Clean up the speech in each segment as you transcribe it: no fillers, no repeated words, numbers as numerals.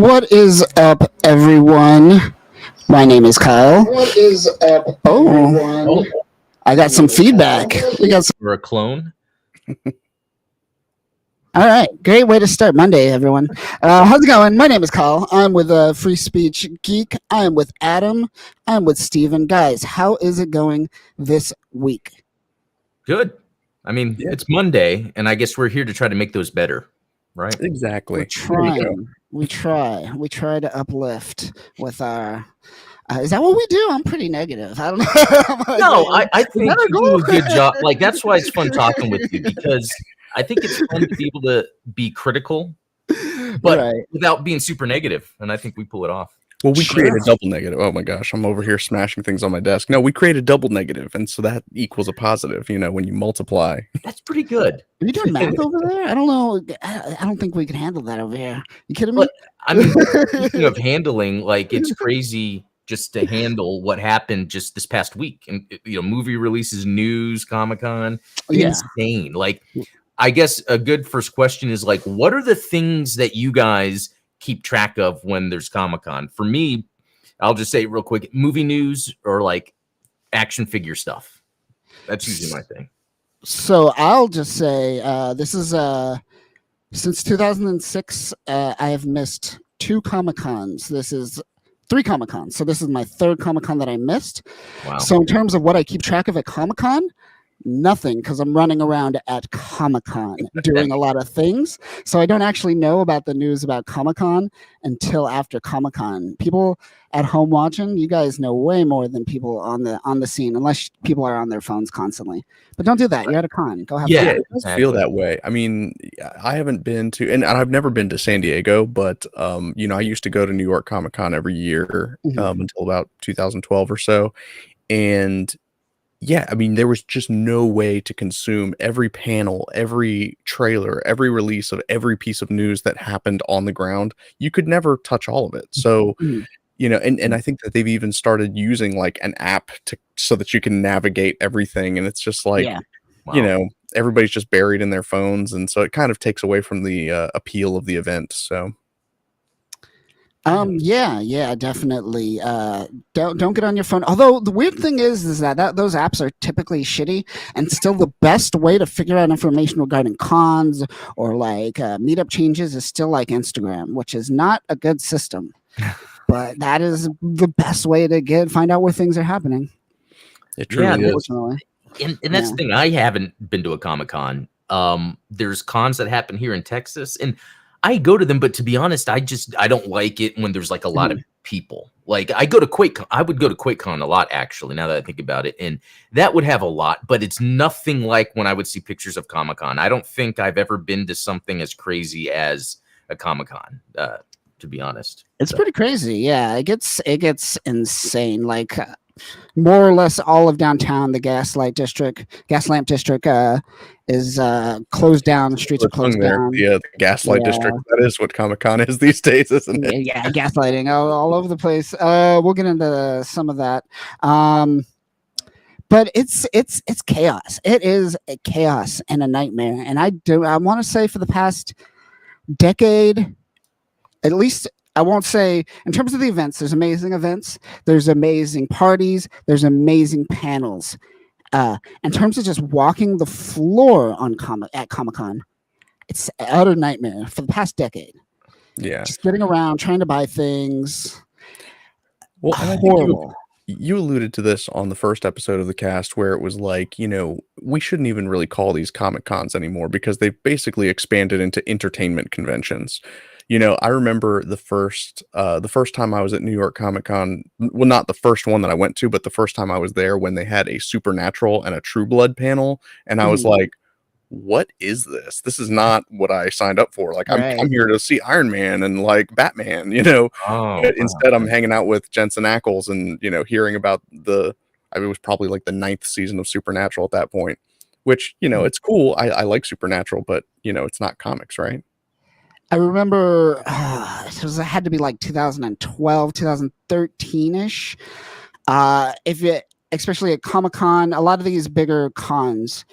What is up, everyone? My name is Kyle. What is up, everyone? Oh, I got some feedback. We got some. we're a clone. All right, great way to start Monday, everyone. How's it going? My name is Kyle. I'm with Free Speech Geek. I am with Adam. I'm with Steven. Guys, how is it going this week? Good. I mean, it's Monday, and I guess we're here to try to make those better, right? We're Exactly. trying. We try. We try to uplift with our. Is that what we do? I'm pretty negative. I don't know. No, I think that our you do a good job. Like, that's why it's fun talking with you, because I think it's fun to be able to be critical, but without being super negative. And I think we pull it off. Well, we create a double negative. Oh my gosh, I'm over here smashing things on my desk. No, we create a double negative, and so that equals a positive. You know, when you multiply. That's pretty good. Are you doing math over there? I don't know. I don't think we can handle that over here. You kidding me? But I mean, speaking of handling, like, it's crazy just to handle what happened just this past week, and movie releases, news, Comic-Con, insane. Like, I guess a good first question is, like, what are the things that you guys keep track of when there's Comic-Con? For me, I'll just say real quick, movie news or like action figure stuff. That's usually my thing. So I'll just say this is since 2006 I have missed 2 Comic-Cons. This is 3 Comic-Cons. So this is my 3rd Comic-Con that I missed. Wow. So in terms of what I keep track of at Comic-Con, nothing, because I'm running around at Comic-Con doing a lot of things. So I don't actually know about the news about Comic-Con until after Comic-Con. People at home watching, you guys know way more than people on the scene, unless people are on their phones constantly. But don't do that. You're at a con. Go have fun. It does feel that way. I mean, I haven't been to, and I've never been to San Diego, but I used to go to New York Comic-Con every year until about 2012 or so, and yeah, I mean, there was just no way to consume every panel, every trailer, every release of every piece of news that happened on the ground. You could never touch all of it. So, and I think that they've even started using like an app so that you can navigate everything. And it's just like, everybody's just buried in their phones. And so it kind of takes away from the appeal of the event. So. Yeah, definitely. Don't get on your phone. Although the weird thing is that those apps are typically shitty, and still the best way to figure out information regarding cons or like meetup changes is still like Instagram, which is not a good system. But that is the best way to find out where things are happening. It truly is. And that's the thing. I haven't been to a Comic-Con. There's cons that happen here in Texas, and I go to them, but to be honest, I don't like it when there's like a lot of people. Like I would go to QuakeCon a lot, actually, now that I think about it. And that would have a lot, but it's nothing like when I would see pictures of Comic-Con. I don't think I've ever been to something as crazy as a Comic-Con, to be honest. It's pretty crazy. Yeah, it gets insane. Like more or less all of downtown, the Gaslamp District is closed down. The streets are closed down. Yeah, the Gaslight District. That is what Comic-Con is these days, isn't it? Yeah, gaslighting all over the place. We'll get into some of that. But it's chaos. It is a chaos and a nightmare. And I want to say for the past decade, at least. I won't say in terms of the events, there's amazing events, there's amazing parties, there's amazing panels. In terms of just walking the floor at Comic-Con, it's an utter nightmare for the past decade. Yeah. Just getting around, trying to buy things. Well, horrible. You alluded to this on the first episode of the cast where it was like, we shouldn't even really call these Comic-Cons anymore because they've basically expanded into entertainment conventions. I remember the first time I was at New York Comic-Con, well, not the first one that I went to, but the first time I was there when they had a Supernatural and a True Blood panel. And I was like, what is this? This is not what I signed up for. Like, I'm here to see Iron Man and like Batman, Instead, I'm hanging out with Jensen Ackles and, hearing about it was probably like the 9th season of Supernatural at that point, which, it's cool. I like Supernatural, but, it's not comics, right? I remember it had to be like 2012, 2013-ish. Especially at Comic-Con, a lot of these bigger cons,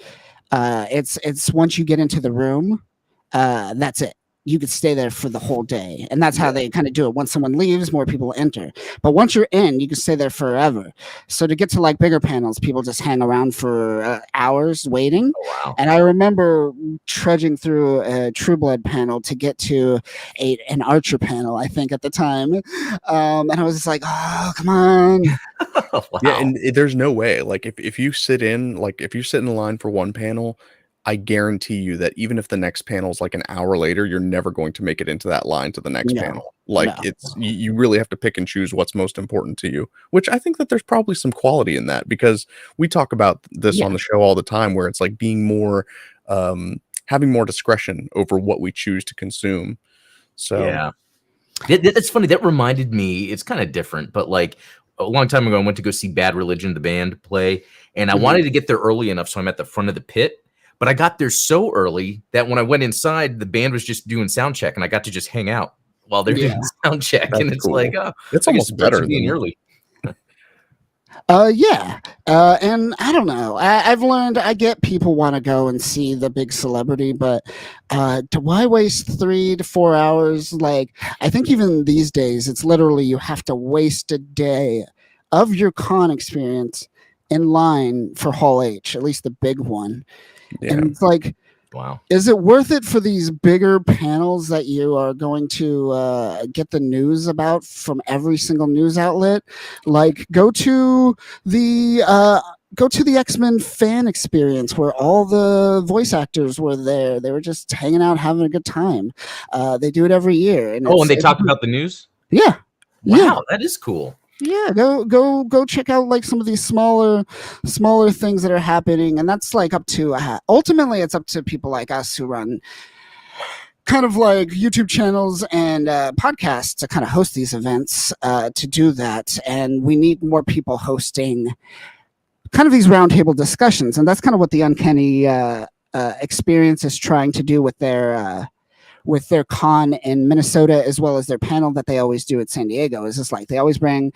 it's once you get into the room, that's it. you could stay there for the whole day. And that's how they kind of do it. Once someone leaves, more people enter. But once you're in, you can stay there forever. So to get to like bigger panels, people just hang around for hours waiting. Oh, wow. And I remember trudging through a True Blood panel to get to an Archer panel, I think at the time. And I was just like, oh, come on. Wow. Yeah, and there's no way. Like if you sit in the line for one panel, I guarantee you that even if the next panel is like an hour later, you're never going to make it into that line to the next panel. Like you really have to pick and choose what's most important to you, which I think that there's probably some quality in that, because we talk about this on the show all the time, where it's like being more, having more discretion over what we choose to consume. So yeah, that's funny. That reminded me, it's kind of different, but like a long time ago, I went to go see Bad Religion, the band, play, and I wanted to get there early enough, so I'm at the front of the pit. But I got there so early that when I went inside, the band was just doing sound check, and I got to just hang out while they're doing sound check. That's and it's cool. like, oh, it's almost better than being early. And I don't know. I've learned, I get people want to go and see the big celebrity, but why waste 3 to 4 hours? Like, I think even these days, it's literally you have to waste a day of your con experience in line for Hall H, at least the big one. Yeah. And it's like, wow, is it worth it for these bigger panels that you are going to get the news about from every single news outlet? Like, go to the X-Men fan experience where all the voice actors were there. They were just hanging out, having a good time. They do it every year. And and they talk about the news? Yeah. Wow, that is cool. Yeah, go check out like some of these smaller things that are happening, and that's like up to ultimately it's up to people like us who run kind of like YouTube channels and podcasts to kind of host these events to do that, and we need more people hosting kind of these roundtable discussions, and that's kind of what the Uncanny experience is trying to do with their con in Minnesota, as well as their panel that they always do at San Diego. Is just like they always bring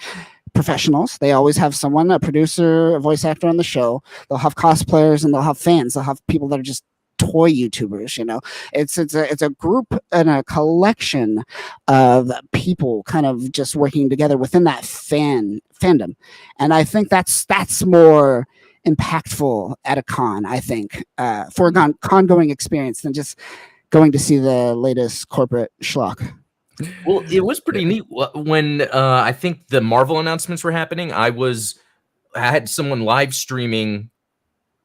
professionals. They always have someone, a producer, a voice actor on the show. They'll have cosplayers and they'll have fans. They'll have people that are just toy YouTubers. You know, it's a group and a collection of people kind of just working together within that fandom, and I think that's more impactful at a con, I think, for a con-going experience than just going to see the latest corporate schlock. Well, it was pretty neat when I think the Marvel announcements were happening. I had someone live streaming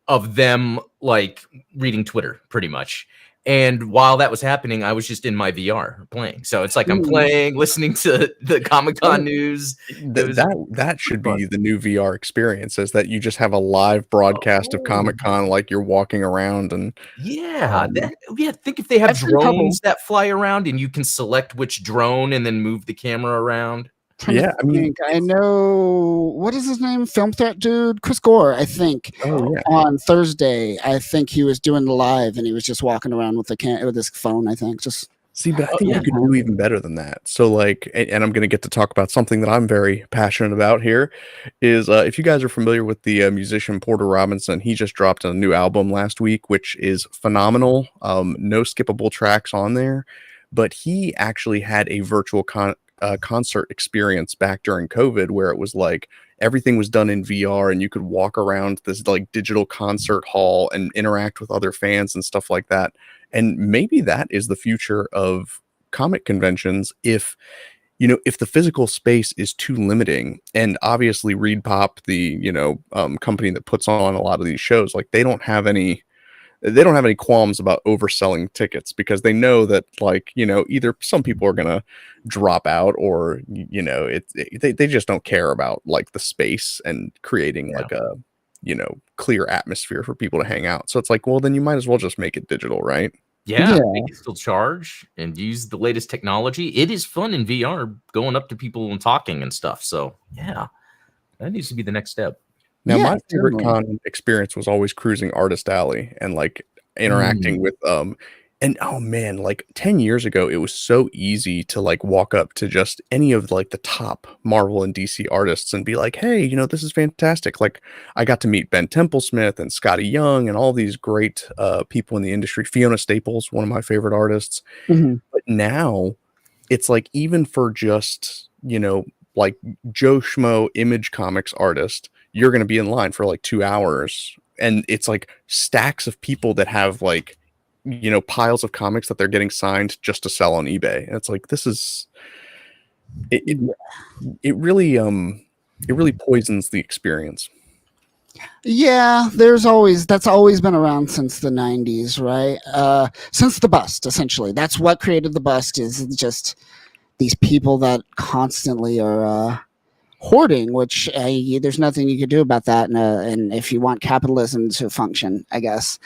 of them like reading Twitter pretty much. And while that was happening, I was just in my VR playing. So it's like I'm playing, listening to the Comic-Con news. That should be the new VR experience, is that you just have a live broadcast of Comic-Con, like you're walking around. And think if they have drones that fly around and you can select which drone and then move the camera around. Yeah, I know, what is his name? Film Threat dude, Chris Gore, I think. On Thursday, I think he was doing the live and he was just walking around with his phone, I think. Just see, but I think you could do even better than that. So like, and I'm going to get to talk about something that I'm very passionate about here, is if you guys are familiar with the musician Porter Robinson, he just dropped a new album last week, which is phenomenal. No skippable tracks on there, but he actually had a virtual concert experience back during COVID, where it was like everything was done in VR and you could walk around this like digital concert hall and interact with other fans and stuff like that. And maybe that is the future of comic conventions, if the physical space is too limiting. And obviously Reed Pop, the company that puts on a lot of these shows, like they don't have any qualms about overselling tickets, because they know that, like, either some people are going to drop out, or, they just don't care about like the space and creating like a, clear atmosphere for people to hang out. So it's like, well, then you might as well just make it digital, right? Yeah. They can still charge and use the latest technology. It is fun in VR going up to people and talking and stuff. So yeah, that needs to be the next step. Now, my favorite con experience was always cruising Artist Alley and like interacting with And oh man, like 10 years ago, it was so easy to like walk up to just any of like the top Marvel and DC artists and be like, hey, this is fantastic. Like I got to meet Ben Templesmith and Scotty Young and all these great people in the industry. Fiona Staples, one of my favorite artists. Mhm. But now it's like even for just, like Joe Schmo Image Comics artist, you're going to be in line for like 2 hours. And it's like stacks of people that have like, piles of comics that they're getting signed just to sell on eBay. And it's like, this is it really poisons the experience. Yeah, that's always been around since the 90s, right? Since the bust, essentially. That's what created the bust, is just these people that constantly are hoarding, which there's nothing you could do about that. And if you want capitalism to function, I guess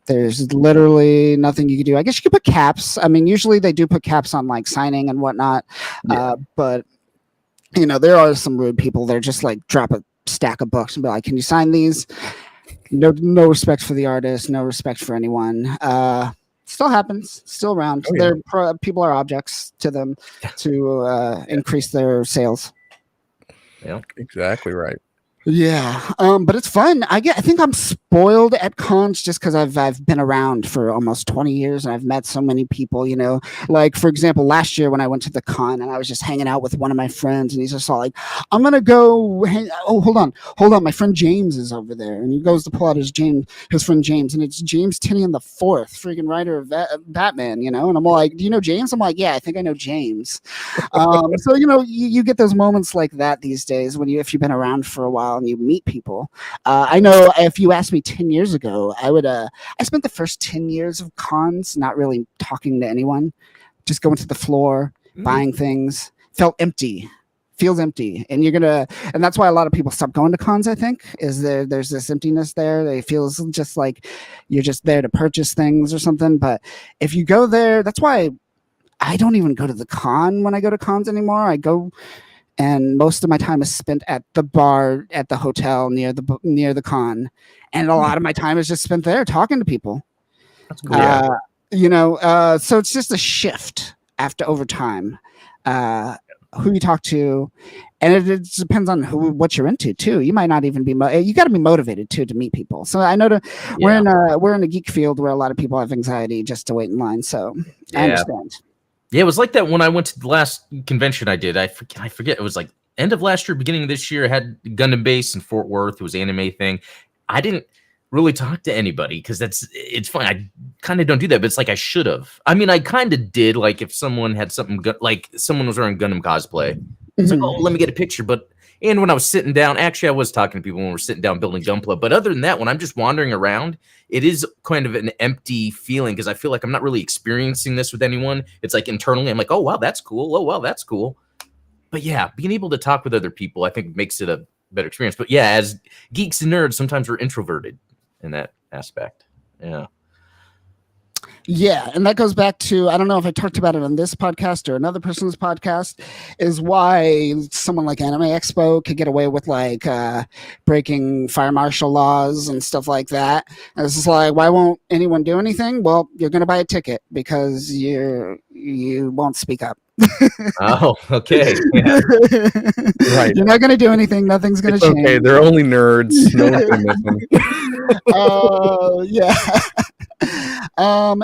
there's literally nothing you could do. I guess you could put caps. I mean, usually they do put caps on like signing and whatnot. Yeah. But there are some rude people. They're just like drop a stack of books and be like, "Can you sign these?" No respect for the artist, no respect for anyone. Still happens, still around. Oh, yeah. People are objects to them to increase their sales. Yeah, Exactly right. Yeah, but it's fun. I think I'm spoiled at cons just because I've been around for almost 20 years and I've met so many people. Like for example, last year when I went to the con and I was just hanging out with one of my friends and he's just all like, "I'm gonna go hang." Oh, hold on, my friend James is over there, and he goes to pull out his friend James, and it's James Tynion the Fourth, freaking writer of Batman. And I'm like, "Do you know James?" I'm like, "Yeah, I think I know James." So you get those moments like that these days if you've been around for a while and you meet people. I know if you asked me 10 years ago, I spent the first 10 years of cons not really talking to anyone, just going to the floor, buying things. Feels empty, and that's why a lot of people stop going to cons. I think there's this emptiness there. It feels just like you're just there to purchase things or something. But if you go there, that's why I don't even go to the con when I go to cons anymore. I go, and most of my time is spent at the bar at the hotel near the con, and a lot of my time is just spent there talking to people. That's cool. Yeah. So it's just a shift over time, who you talk to, and it depends on what you're into too. You might not even be you got to be motivated too to meet people. So I know we're in a geek field where a lot of people have anxiety just to wait in line. So I understand. Yeah, it was like that when I went to the last convention I did. I forget. It was like end of last year, beginning of this year. I had Gundam Base in Fort Worth. It was an anime thing. I didn't really talk to anybody because it's fun. I kind of don't do that, but it's like I should have. I mean, I kind of did. Like if someone had something like someone was wearing Gundam cosplay, it's like, oh, let me get a picture. And when I was sitting down, actually, I was talking to people when we were sitting down building Gunpla. But other than that, when I'm just wandering around, it is kind of an empty feeling because I feel like I'm not really experiencing this with anyone. It's like internally, I'm like, oh, wow, that's cool. Oh, wow, that's cool. But yeah, being able to talk with other people, I think makes it a better experience. But yeah, as geeks and nerds, sometimes we're introverted in that aspect. Yeah. Yeah, and that goes back to, I don't know if I talked about it on this podcast or another person's podcast, is why someone like Anime Expo could get away with like breaking fire marshal laws and stuff like that. And it's just like, why won't anyone do anything? Well, you're going to buy a ticket because you won't speak up. Oh, okay. Yeah. Right. You're not going to do anything. Nothing's going to change. Okay, they're only nerds. No one's gonna miss them. Yeah.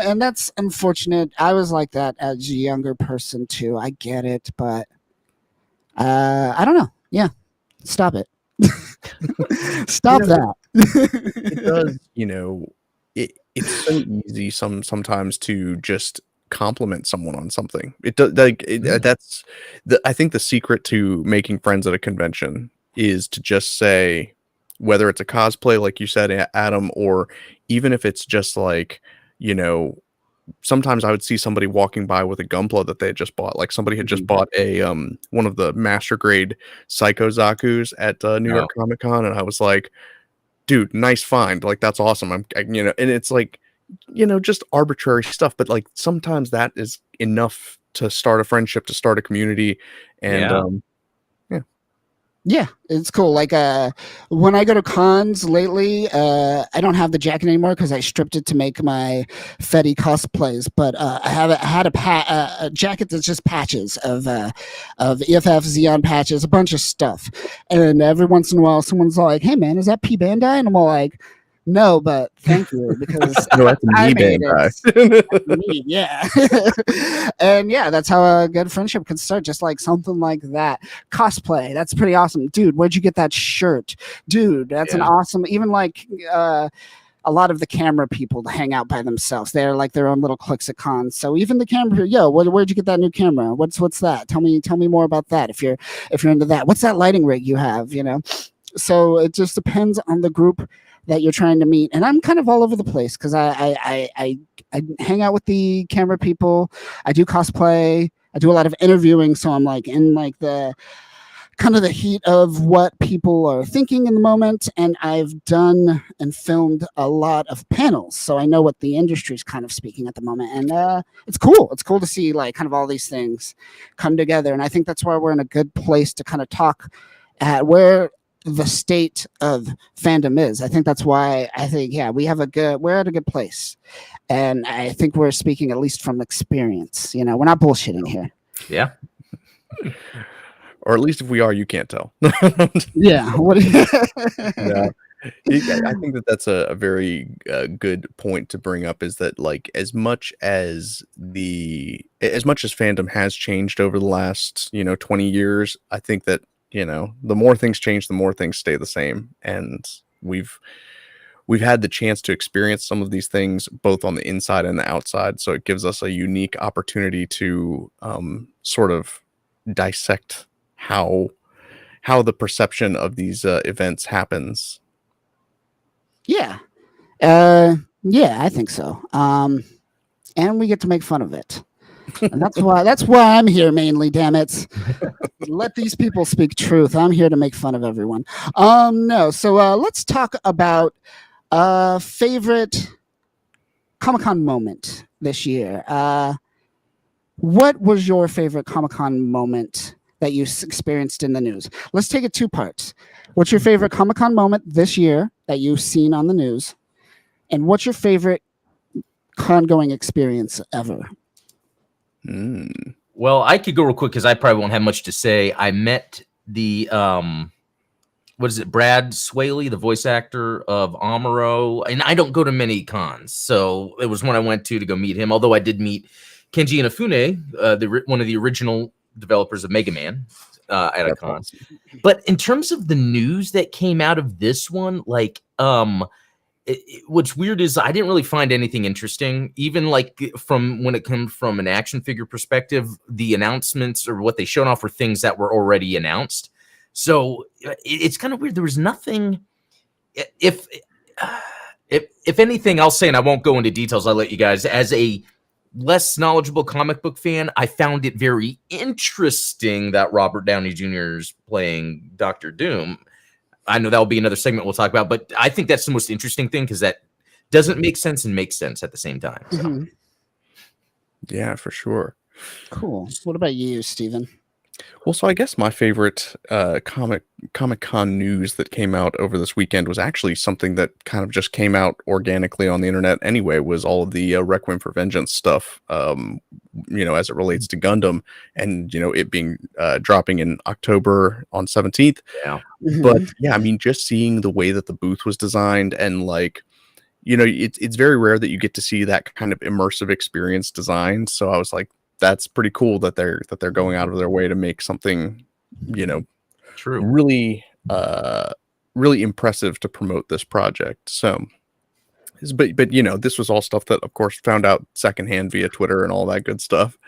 And that's unfortunate. I was like that as a younger person too. I get it, but I don't know. Yeah, stop it. Stop that. It does, it's so easy sometimes to just compliment someone on something. It does that's I think the secret to making friends at a convention is to just say, whether it's a cosplay like you said, Adam, or even if it's just like, sometimes I would see somebody walking by with a Gunpla that they had just bought. Like somebody had just bought a one of the master grade Psycho Zakus at New York Comic Con, and I was like, dude, nice find. Like that's awesome. And it's like, just arbitrary stuff, but like sometimes that is enough to start a friendship, to start a community, and yeah. Yeah, it's cool. Like when I go to cons lately, I don't have the jacket anymore because I stripped it to make my Fetty cosplays. But I had a jacket that's just patches of EFF Xeon patches, a bunch of stuff. And every once in a while, someone's like, "Hey man, is that P Bandai?" And I'm all like, "No, but thank you because No, that's a I me made it." Bandai. Me, yeah. And yeah, that's how a good friendship can start, just like something like that. Cosplay, that's pretty awesome. Dude, where'd you get that shirt? Dude, that's an Yeah. awesome, even like a lot of the camera people hang out by themselves. They're like their own little cliques at cons. So even the camera, yo, where'd you get that new camera? What's that? Tell me more about that. If you're into that, what's that lighting rig you have? You know, so it just depends on the group that you're trying to meet. And I'm kind of all over the place because I hang out with the camera people. I do cosplay. I do a lot of interviewing, so I'm like in like the kind of the heat of what people are thinking in the moment. And I've done and filmed a lot of panels, so I know what the industry is kind of speaking at the moment. And it's cool. It's cool to see like kind of all these things come together. And I think that's why we're in a good place to kind of talk at where the state of fandom is. I think that's why I think, yeah, we're at a good place. And I think we're speaking at least from experience. You know, we're not bullshitting here. Yeah. Or at least if we are, you can't tell. Yeah. No. I think that's a very good point to bring up, is that like as much as fandom has changed over the last 20 years, I think that the more things change, the more things stay the same. And we've had the chance to experience some of these things both on the inside and the outside, so it gives us a unique opportunity to sort of dissect how the perception of these events happens. Yeah. Yeah, I think so. And we get to make fun of it. And that's why I'm here mainly, damn it. Let these people speak truth. I'm here to make fun of everyone. No, so let's talk about favorite Comic-Con moment this year. What was your favorite Comic-Con moment that you experienced in the news? Let's take it two parts. What's your favorite Comic-Con moment this year that you've seen on the news? And what's your favorite con-going experience ever? Well, I could go real quick because I probably won't have much to say. I met the what is it, Brad Swaley, the voice actor of Amuro, and I don't go to many cons, so it was one I went to go meet him. Although I did meet Kenji Inafune, one of the original developers of Mega Man, at a con. Awesome. But in terms of the news that came out of this one, like what's weird is I didn't really find anything interesting, even like from when it comes from an action figure perspective. The announcements or what they showed off were things that were already announced. So it's kind of weird. There was nothing. If anything, I'll say, and I won't go into details, I'll let you guys, as a less knowledgeable comic book fan, I found it very interesting that Robert Downey Jr. is playing Dr. Doom. I know that'll be another segment we'll talk about, but I think that's the most interesting thing because that doesn't make sense and makes sense at the same time. So. Mm-hmm. Yeah, for sure. Cool. What about you, Steven? Well, so I guess my favorite Comic-Con news that came out over this weekend was actually something that kind of just came out organically on the internet anyway, was all of the Requiem for Vengeance stuff, as it relates to Gundam, and, it being dropping in October on 17th. Yeah. But yeah, I mean, just seeing the way that the booth was designed, and like, it's very rare that you get to see that kind of immersive experience designed. So I was like, that's pretty cool that they're going out of their way to make something, true, really really impressive to promote this project. So, but this was all stuff that, of course, found out secondhand via Twitter and all that good stuff.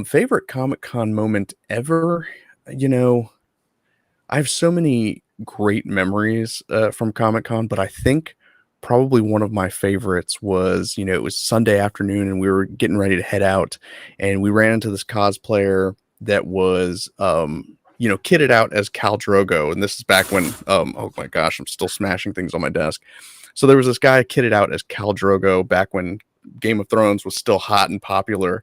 Favorite Comic-Con moment ever? I have so many great memories from Comic-Con, but I think probably one of my favorites was, it was Sunday afternoon and we were getting ready to head out, and we ran into this cosplayer that was, kitted out as Khal Drogo. And this is back when, oh my gosh, I'm still smashing things on my desk. So there was this guy kitted out as Khal Drogo back when Game of Thrones was still hot and popular.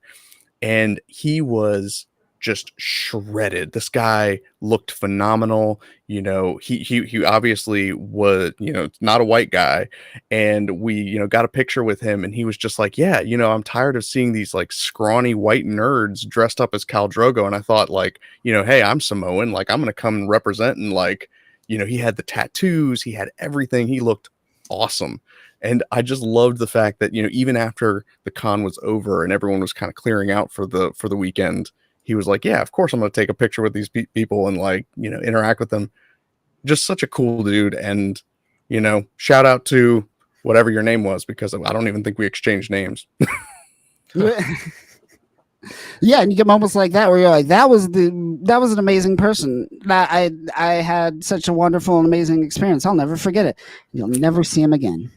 And he was just shredded. This guy looked phenomenal. You know, he obviously was, you know, not a white guy. And we, you know, got a picture with him, and he was just like, yeah, you know, I'm tired of seeing these like scrawny white nerds dressed up as Khal Drogo. And I thought, like, you know, hey, I'm Samoan, like I'm gonna come and represent. And like, you know, he had the tattoos, he had everything, he looked awesome. And I just loved the fact that, you know, even after the con was over and everyone was kind of clearing out for the weekend, he was like, yeah, of course I'm going to take a picture with these people and, like, you know, interact with them. Just such a cool dude. And, you know, shout out to whatever your name was, because I don't even think we exchanged names. Yeah, and you get moments like that where you're like, that was an amazing person. I had such a wonderful and amazing experience. I'll never forget it. You'll never see him again.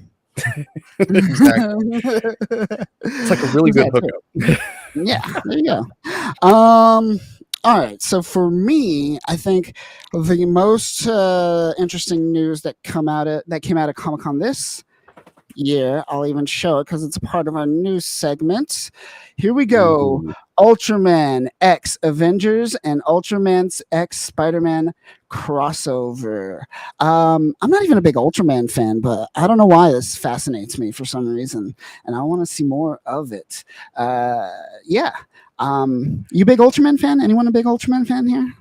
Exactly. It's like a really good hookup. Yeah, there you go. All right, so for me, I think the most interesting news that came out of Comic-Con this year, I'll even show it because it's a part of our news segment. Here we go. Ooh. Ultraman X Avengers and Ultraman X Spider-Man crossover. I'm not even a big Ultraman fan, but I don't know why this fascinates me for some reason, and I want to see more of it. Yeah. You big Ultraman fan? Anyone a big Ultraman fan here?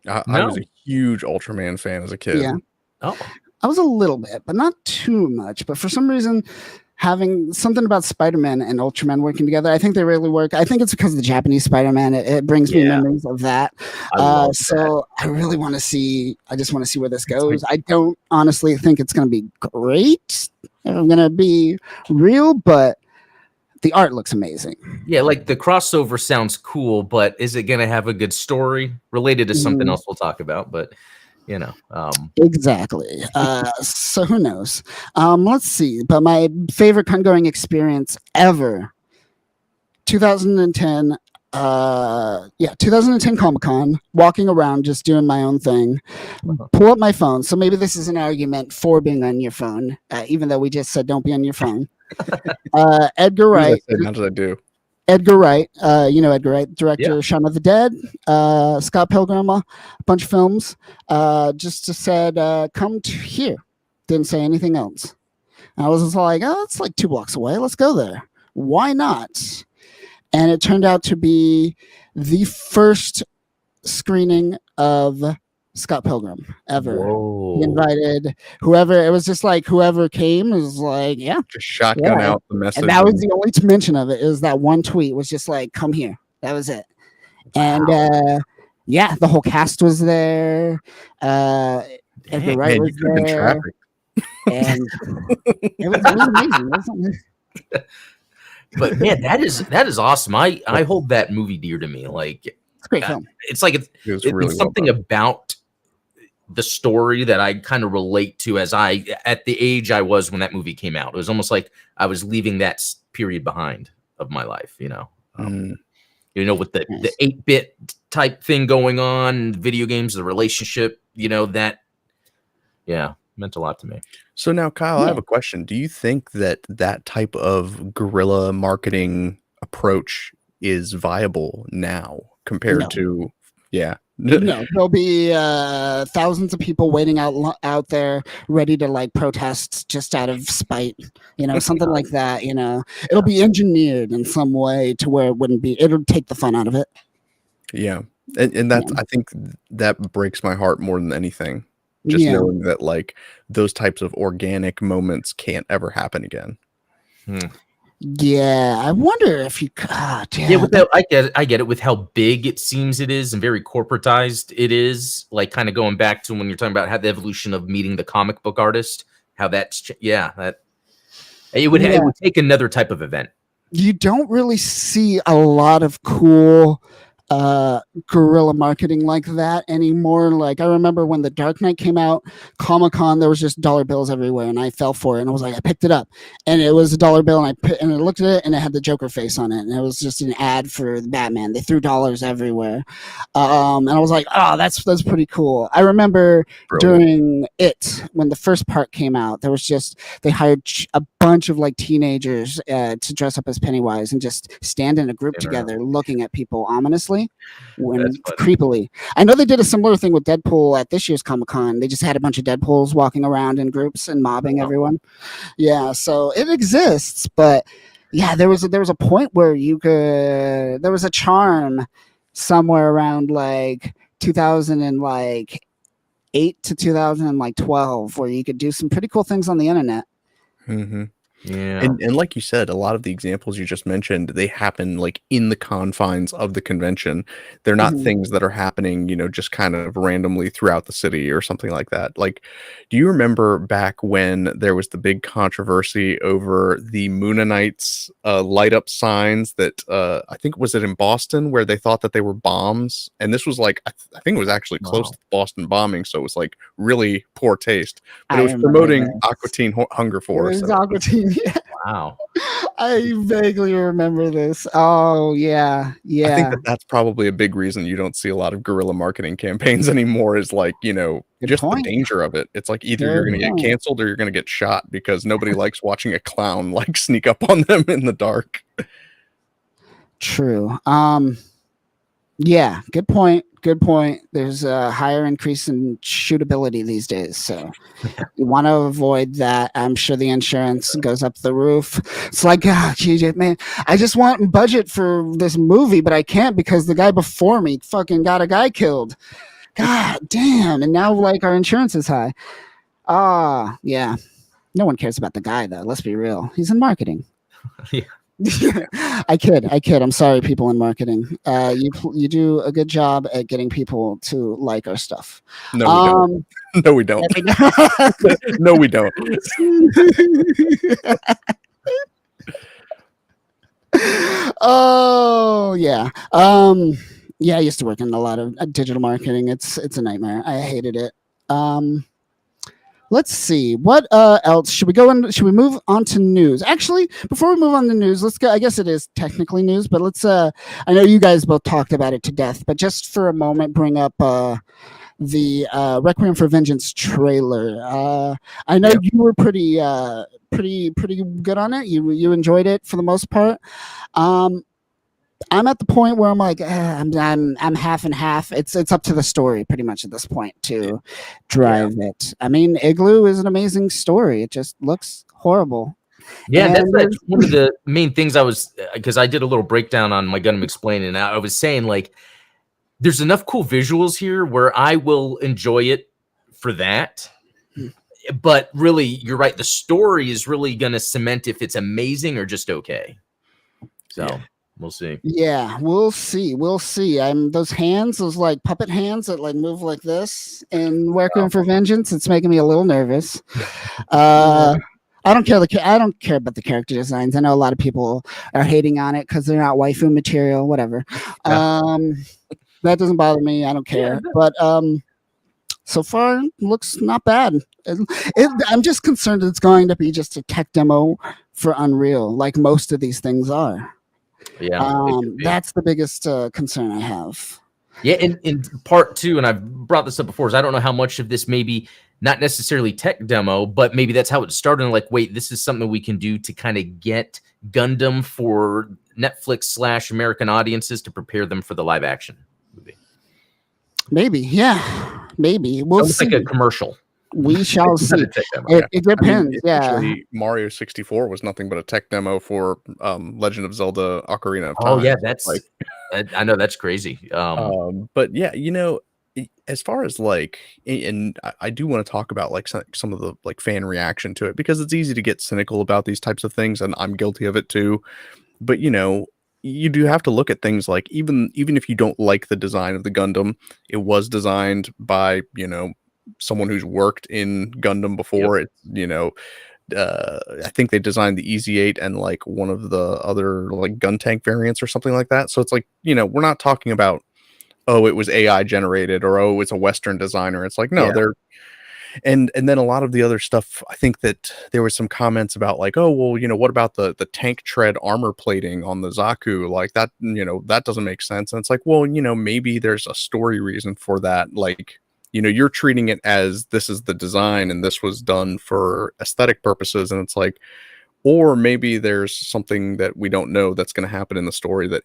I was a huge Ultraman fan as a kid. Yeah. Oh, I was a little bit, but not too much. But for some reason, having something about Spider-Man and Ultraman working together, I think they really work. I think it's because of the Japanese Spider-Man. It brings me memories of that. So I really want to see. I just want to see where this goes. I don't honestly think it's going to be great. I'm going to be real, but the art looks amazing. Yeah, like the crossover sounds cool, but is it going to have a good story related to something else we'll talk about? But you know, exactly. So who knows? Let's see. But my favorite con-going experience ever, 2010. 2010 Comic-Con, walking around just doing my own thing. Pull up my phone. So maybe this is an argument for being on your phone, even though we just said don't be on your phone. Edgar Wright. How did I do? Edgar Wright, you know Edgar Wright, director Shaun of the Dead, Scott Pilgrim, a bunch of films. Just said, come to here. Didn't say anything else. And I was just like, oh, it's like 2 blocks away. Let's go there. Why not? And it turned out to be the first screening of Scott Pilgrim ever. whoa. He invited whoever. It was just like whoever came was like, yeah. Just shotgun out the message. And that was the only mention of it. Is that one tweet was just like, come here. That was it. And yeah, the whole cast was there. Edgar Wright was there. And it was amazing. Wasn't it? But man, that is awesome. I hold that movie dear to me. Like, it's a great film. It's like it's really something about the story that I kind of relate to as at the age I was when that movie came out. It was almost like I was leaving that period behind of my life, you know. You know, with the 8-bit type thing going on, video games, the relationship, you know, that meant a lot to me. So now, Kyle, I have a question. Do you think that type of guerrilla marketing approach is viable now compared to No, there'll be thousands of people waiting out there ready to like protest just out of spite, you know, something like that. You know, it'll be engineered in some way to where it wouldn't be. It'll take the fun out of it. Yeah, and that's I think that breaks my heart more than anything. Just knowing that like those types of organic moments can't ever happen again. Yeah, I wonder if you. I get it with how big it seems it is and very corporatized it is. Like kind of going back to when you're talking about how the evolution of meeting the comic book artist, how that's it would take another type of event. You don't really see a lot of cool guerrilla marketing like that anymore. Like I remember when the Dark Knight came out, Comic-Con, there was just dollar bills everywhere, and I fell for it. And I was like, I picked it up, and it was a dollar bill, and I looked at it, and it had the Joker face on it, and it was just an ad for the Batman. They threw dollars everywhere, and I was like, oh, that's pretty cool. I remember during it when the first part came out, there was just they hired a bunch of like teenagers to dress up as Pennywise and just stand in a group together, looking at people ominously. randomly when That's funny. creepily. I know they did a similar thing with Deadpool at this year's Comic-Con. They just had a bunch of Deadpools walking around in groups and mobbing everyone. Yeah, so it exists, but yeah, there was a point where there was a charm somewhere around like 2008 to 2012 where you could do some pretty cool things on the internet. Mm-hmm. Yeah. And like you said, a lot of the examples you just mentioned, they happen like in the confines of the convention. They're not things that are happening, just kind of randomly throughout the city or something like that. Like, do you remember back when there was the big controversy over the Moonanites light up signs that I think was it in Boston where they thought that they were bombs? And this was like, I think it was actually close to the Boston bombing. So it was like really poor taste, but it was promoting Aqua Teen Hunger Force. Aqua Teen. Yeah. Wow. I vaguely remember this. Oh, yeah. I think that's probably a big reason you don't see a lot of guerrilla marketing campaigns anymore is like, just the danger of it. It's like either you're going to get canceled or you're going to get shot because nobody likes watching a clown like sneak up on them in the dark. True. Yeah, good point. Good point. There's a higher increase in shootability these days, so you want to avoid that. I'm sure the insurance goes up the roof. It's like, GJ, man, I just want budget for this movie, but I can't because the guy before me fucking got a guy killed. God damn! And now like our insurance is high. Yeah. No one cares about the guy though. Let's be real. He's in marketing. Yeah. I kid. I'm sorry, people in marketing. You do a good job at getting people to like our stuff. No, we don't. No, we don't. Oh yeah. Yeah, I used to work in a lot of digital marketing. It's a nightmare. I hated it. Let's see. What else should we go in? Should we move on to news? Actually, before we move on to news, let's go. I guess it is technically news, but let's. I know you guys both talked about it to death, but just for a moment, bring up the Requiem for Vengeance trailer. I know you were pretty good on it. You enjoyed it for the most part. I'm at the point where I'm like, I'm half and half. It's up to the story pretty much at this point to drive it. I mean, Igloo is an amazing story. It just looks horrible. Yeah, that's one of the main things because I did a little breakdown on my Gundam Explained, and I was saying like, there's enough cool visuals here where I will enjoy it for that. But really, you're right. The story is really going to cement if it's amazing or just okay. So. Yeah. We'll see. Yeah, we'll see. Those hands, those like puppet hands that like move like this and Requiem for Vengeance. It's making me a little nervous. I don't care. I don't care about the character designs. I know a lot of people are hating on it because they're not waifu material. Whatever. That doesn't bother me. I don't care. But so far, looks not bad. I'm just concerned it's going to be just a tech demo for Unreal, like most of these things are. Yeah, that's the biggest concern I have. Yeah, in part two, and I've brought this up before, is I don't know how much of this maybe not necessarily tech demo, but maybe that's how it started. And like, wait, this is something we can do to kind of get Gundam for Netflix / American audiences to prepare them for the live action movie. Maybe, yeah, maybe we'll see. Like a commercial. We shall see. It depends. Actually, Mario 64 was nothing but a tech demo for Legend of Zelda: Ocarina of Time. Oh yeah, that's like I know that's crazy. But yeah, as far as like, and I do want to talk about like some of the like fan reaction to it because it's easy to get cynical about these types of things, and I'm guilty of it too. But you do have to look at things like even if you don't like the design of the Gundam, it was designed by someone who's worked in Gundam before. Yep. I think they designed the EZ8 and like one of the other like gun tank variants or something like that. So it's like, we're not talking about, oh, it was AI generated or, oh, it's a Western designer. It's like, no, they're, and then a lot of the other stuff, I think that there was some comments about like, oh, well, what about the tank tread armor plating on the Zaku? Like that, that doesn't make sense. And it's like, well, maybe there's a story reason for that. Like, you're treating it as this is the design and this was done for aesthetic purposes. And it's like, or maybe there's something that we don't know that's going to happen in the story that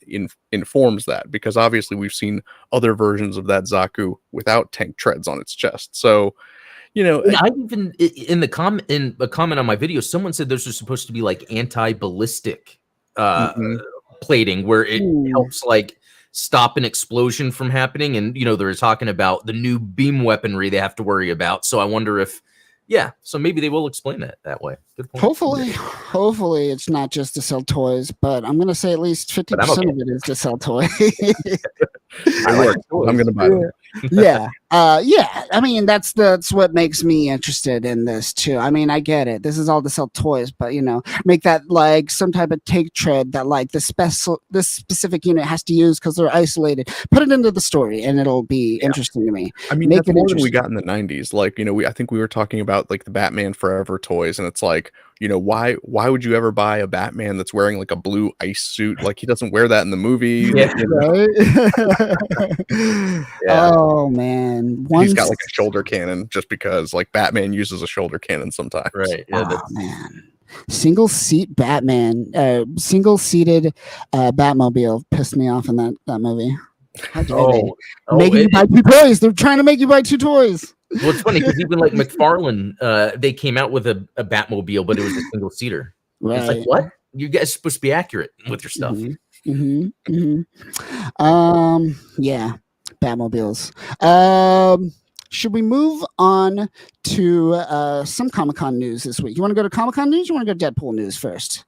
informs that, because obviously we've seen other versions of that Zaku without tank treads on its chest. So, you know, I even in a comment on my video, someone said those are supposed to be like anti-ballistic plating, where it helps like stop an explosion from happening. And they're talking about the new beam weaponry they have to worry about. So I wonder if, so maybe they will explain that way. Good point. Hopefully it's not just to sell toys, but I'm gonna say at least 50% of it is to sell toys. I'm gonna buy them. Yeah. I mean, that's what makes me interested in this too. I mean, I get it. This is all to sell toys, but make that like some type of take tread that like this specific unit has to use because they're isolated. Put it into the story, and it'll be interesting to me. I mean, that's more than we got in the 90s. Like, I think we were talking about like the Batman Forever toys, and it's like, why would you ever buy a Batman that's wearing like a blue ice suit? Like, he doesn't wear that in the movie. Right? Oh man, he's got like a shoulder cannon just because like Batman uses a shoulder cannon sometimes. Right. Yeah, man. Single seat Batman, single seated Batmobile pissed me off in that movie. How dare they? Making you buy 2 toys. They're trying to make you buy 2 toys. Well, it's funny because even like McFarlane, they came out with a Batmobile, but it was a single seater. Right. It's like, what? You guys are supposed to be accurate with your stuff. Yeah, Batmobiles. Should we move on to some Comic-Con news this week? You want to go to Comic-Con news? Or you want to go to Deadpool news first?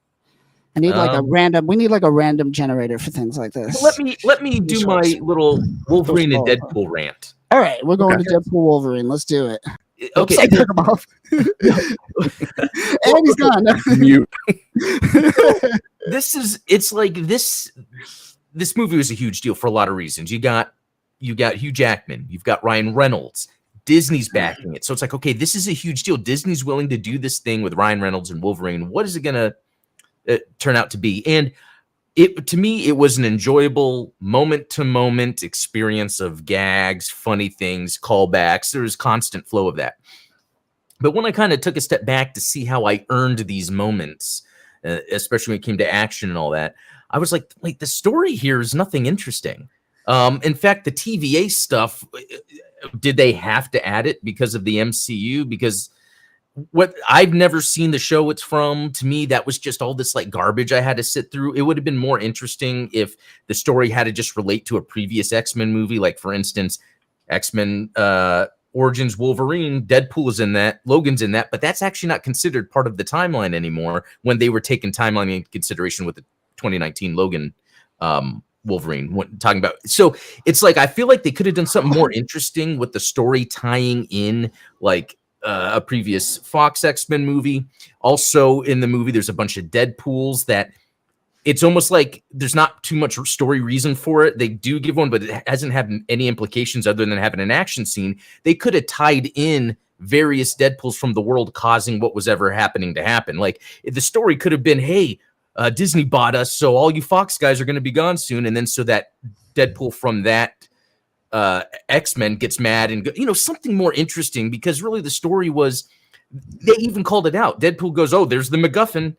I need like we need like a random generator for things like this. Let me do my little Wolverine and Deadpool rant. All right, we're going to Deadpool Wolverine. Let's do it. Okay. I took him off. And he's gone. Mute. This movie was a huge deal for a lot of reasons. You got Hugh Jackman, you've got Ryan Reynolds, Disney's backing it. So it's like, okay, this is a huge deal. Disney's willing to do this thing with Ryan Reynolds and Wolverine. What is it going to turn out to be? And to me, it was an enjoyable moment-to-moment experience of gags, funny things, callbacks. There was constant flow of that. But when I kind of took a step back to see how I earned these moments, especially when it came to action and all that, I was like the story here is nothing interesting. In fact, the TVA stuff, did they have to add it because of the MCU? Because I've never seen the show it's from. To me, that was just all this like garbage I had to sit through. It would have been more interesting if the story had to just relate to a previous X-Men movie. Like, for instance, X-Men Origins Wolverine, Deadpool is in that, Logan's in that, but that's actually not considered part of the timeline anymore when they were taking timeline in consideration with the 2019 Logan Wolverine talking about. So it's like, I feel like they could have done something more interesting with the story tying in like a previous Fox X-Men movie. Also in the movie, there's a bunch of Deadpools that it's almost like there's not too much story reason for it. They do give one, but it hasn't had any implications other than having an action scene. They could have tied in various Deadpools from the world causing what was ever happening to happen. Like, the story could have been, hey, Disney bought us, so all you Fox guys are going to be gone soon. And then so that Deadpool from that X-Men gets mad and something more interesting, because really the story was, they even called it out. Deadpool goes, oh, there's the MacGuffin.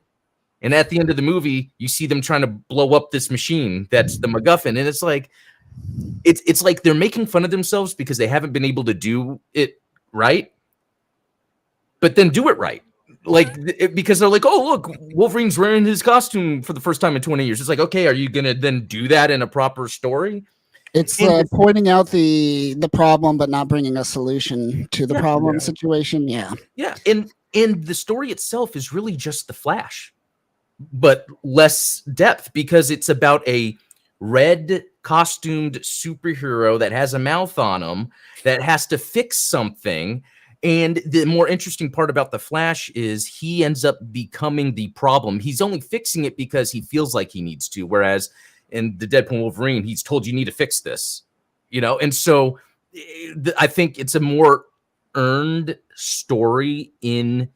And at the end of the movie, you see them trying to blow up this machine that's the MacGuffin. And it's like, it's like they're making fun of themselves because they haven't been able to do it right, but then do it right. Like, because they're like, oh, look, Wolverine's wearing his costume for the first time in 20 years. It's like, okay, are you going to then do that in a proper story? It's pointing out the problem, but not bringing a solution to the problem situation. Yeah. Yeah. And the story itself is really just the Flash, but less depth, because it's about a red costumed superhero that has a mouth on him that has to fix something. And the more interesting part about the Flash is he ends up becoming the problem. He's only fixing it because he feels like he needs to. Whereas in the Deadpool Wolverine, he's told you need to fix this, And so I think it's a more earned story in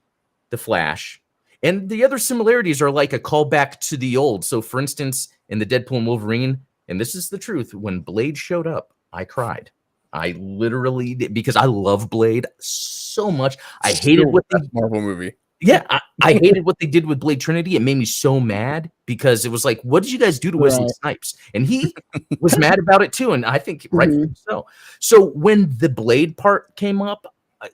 the Flash. And the other similarities are like a callback to the old. So, for instance, in the Deadpool and Wolverine, and this is the truth, when Blade showed up, I cried. I literally did, because I love Blade so much. I hated what the Marvel movie. Yeah, I hated what they did with Blade Trinity. It made me so mad because it was like, what did you guys do to Wesley Snipes? And he was mad about it too, and I think rightfully so. So when the Blade part came up,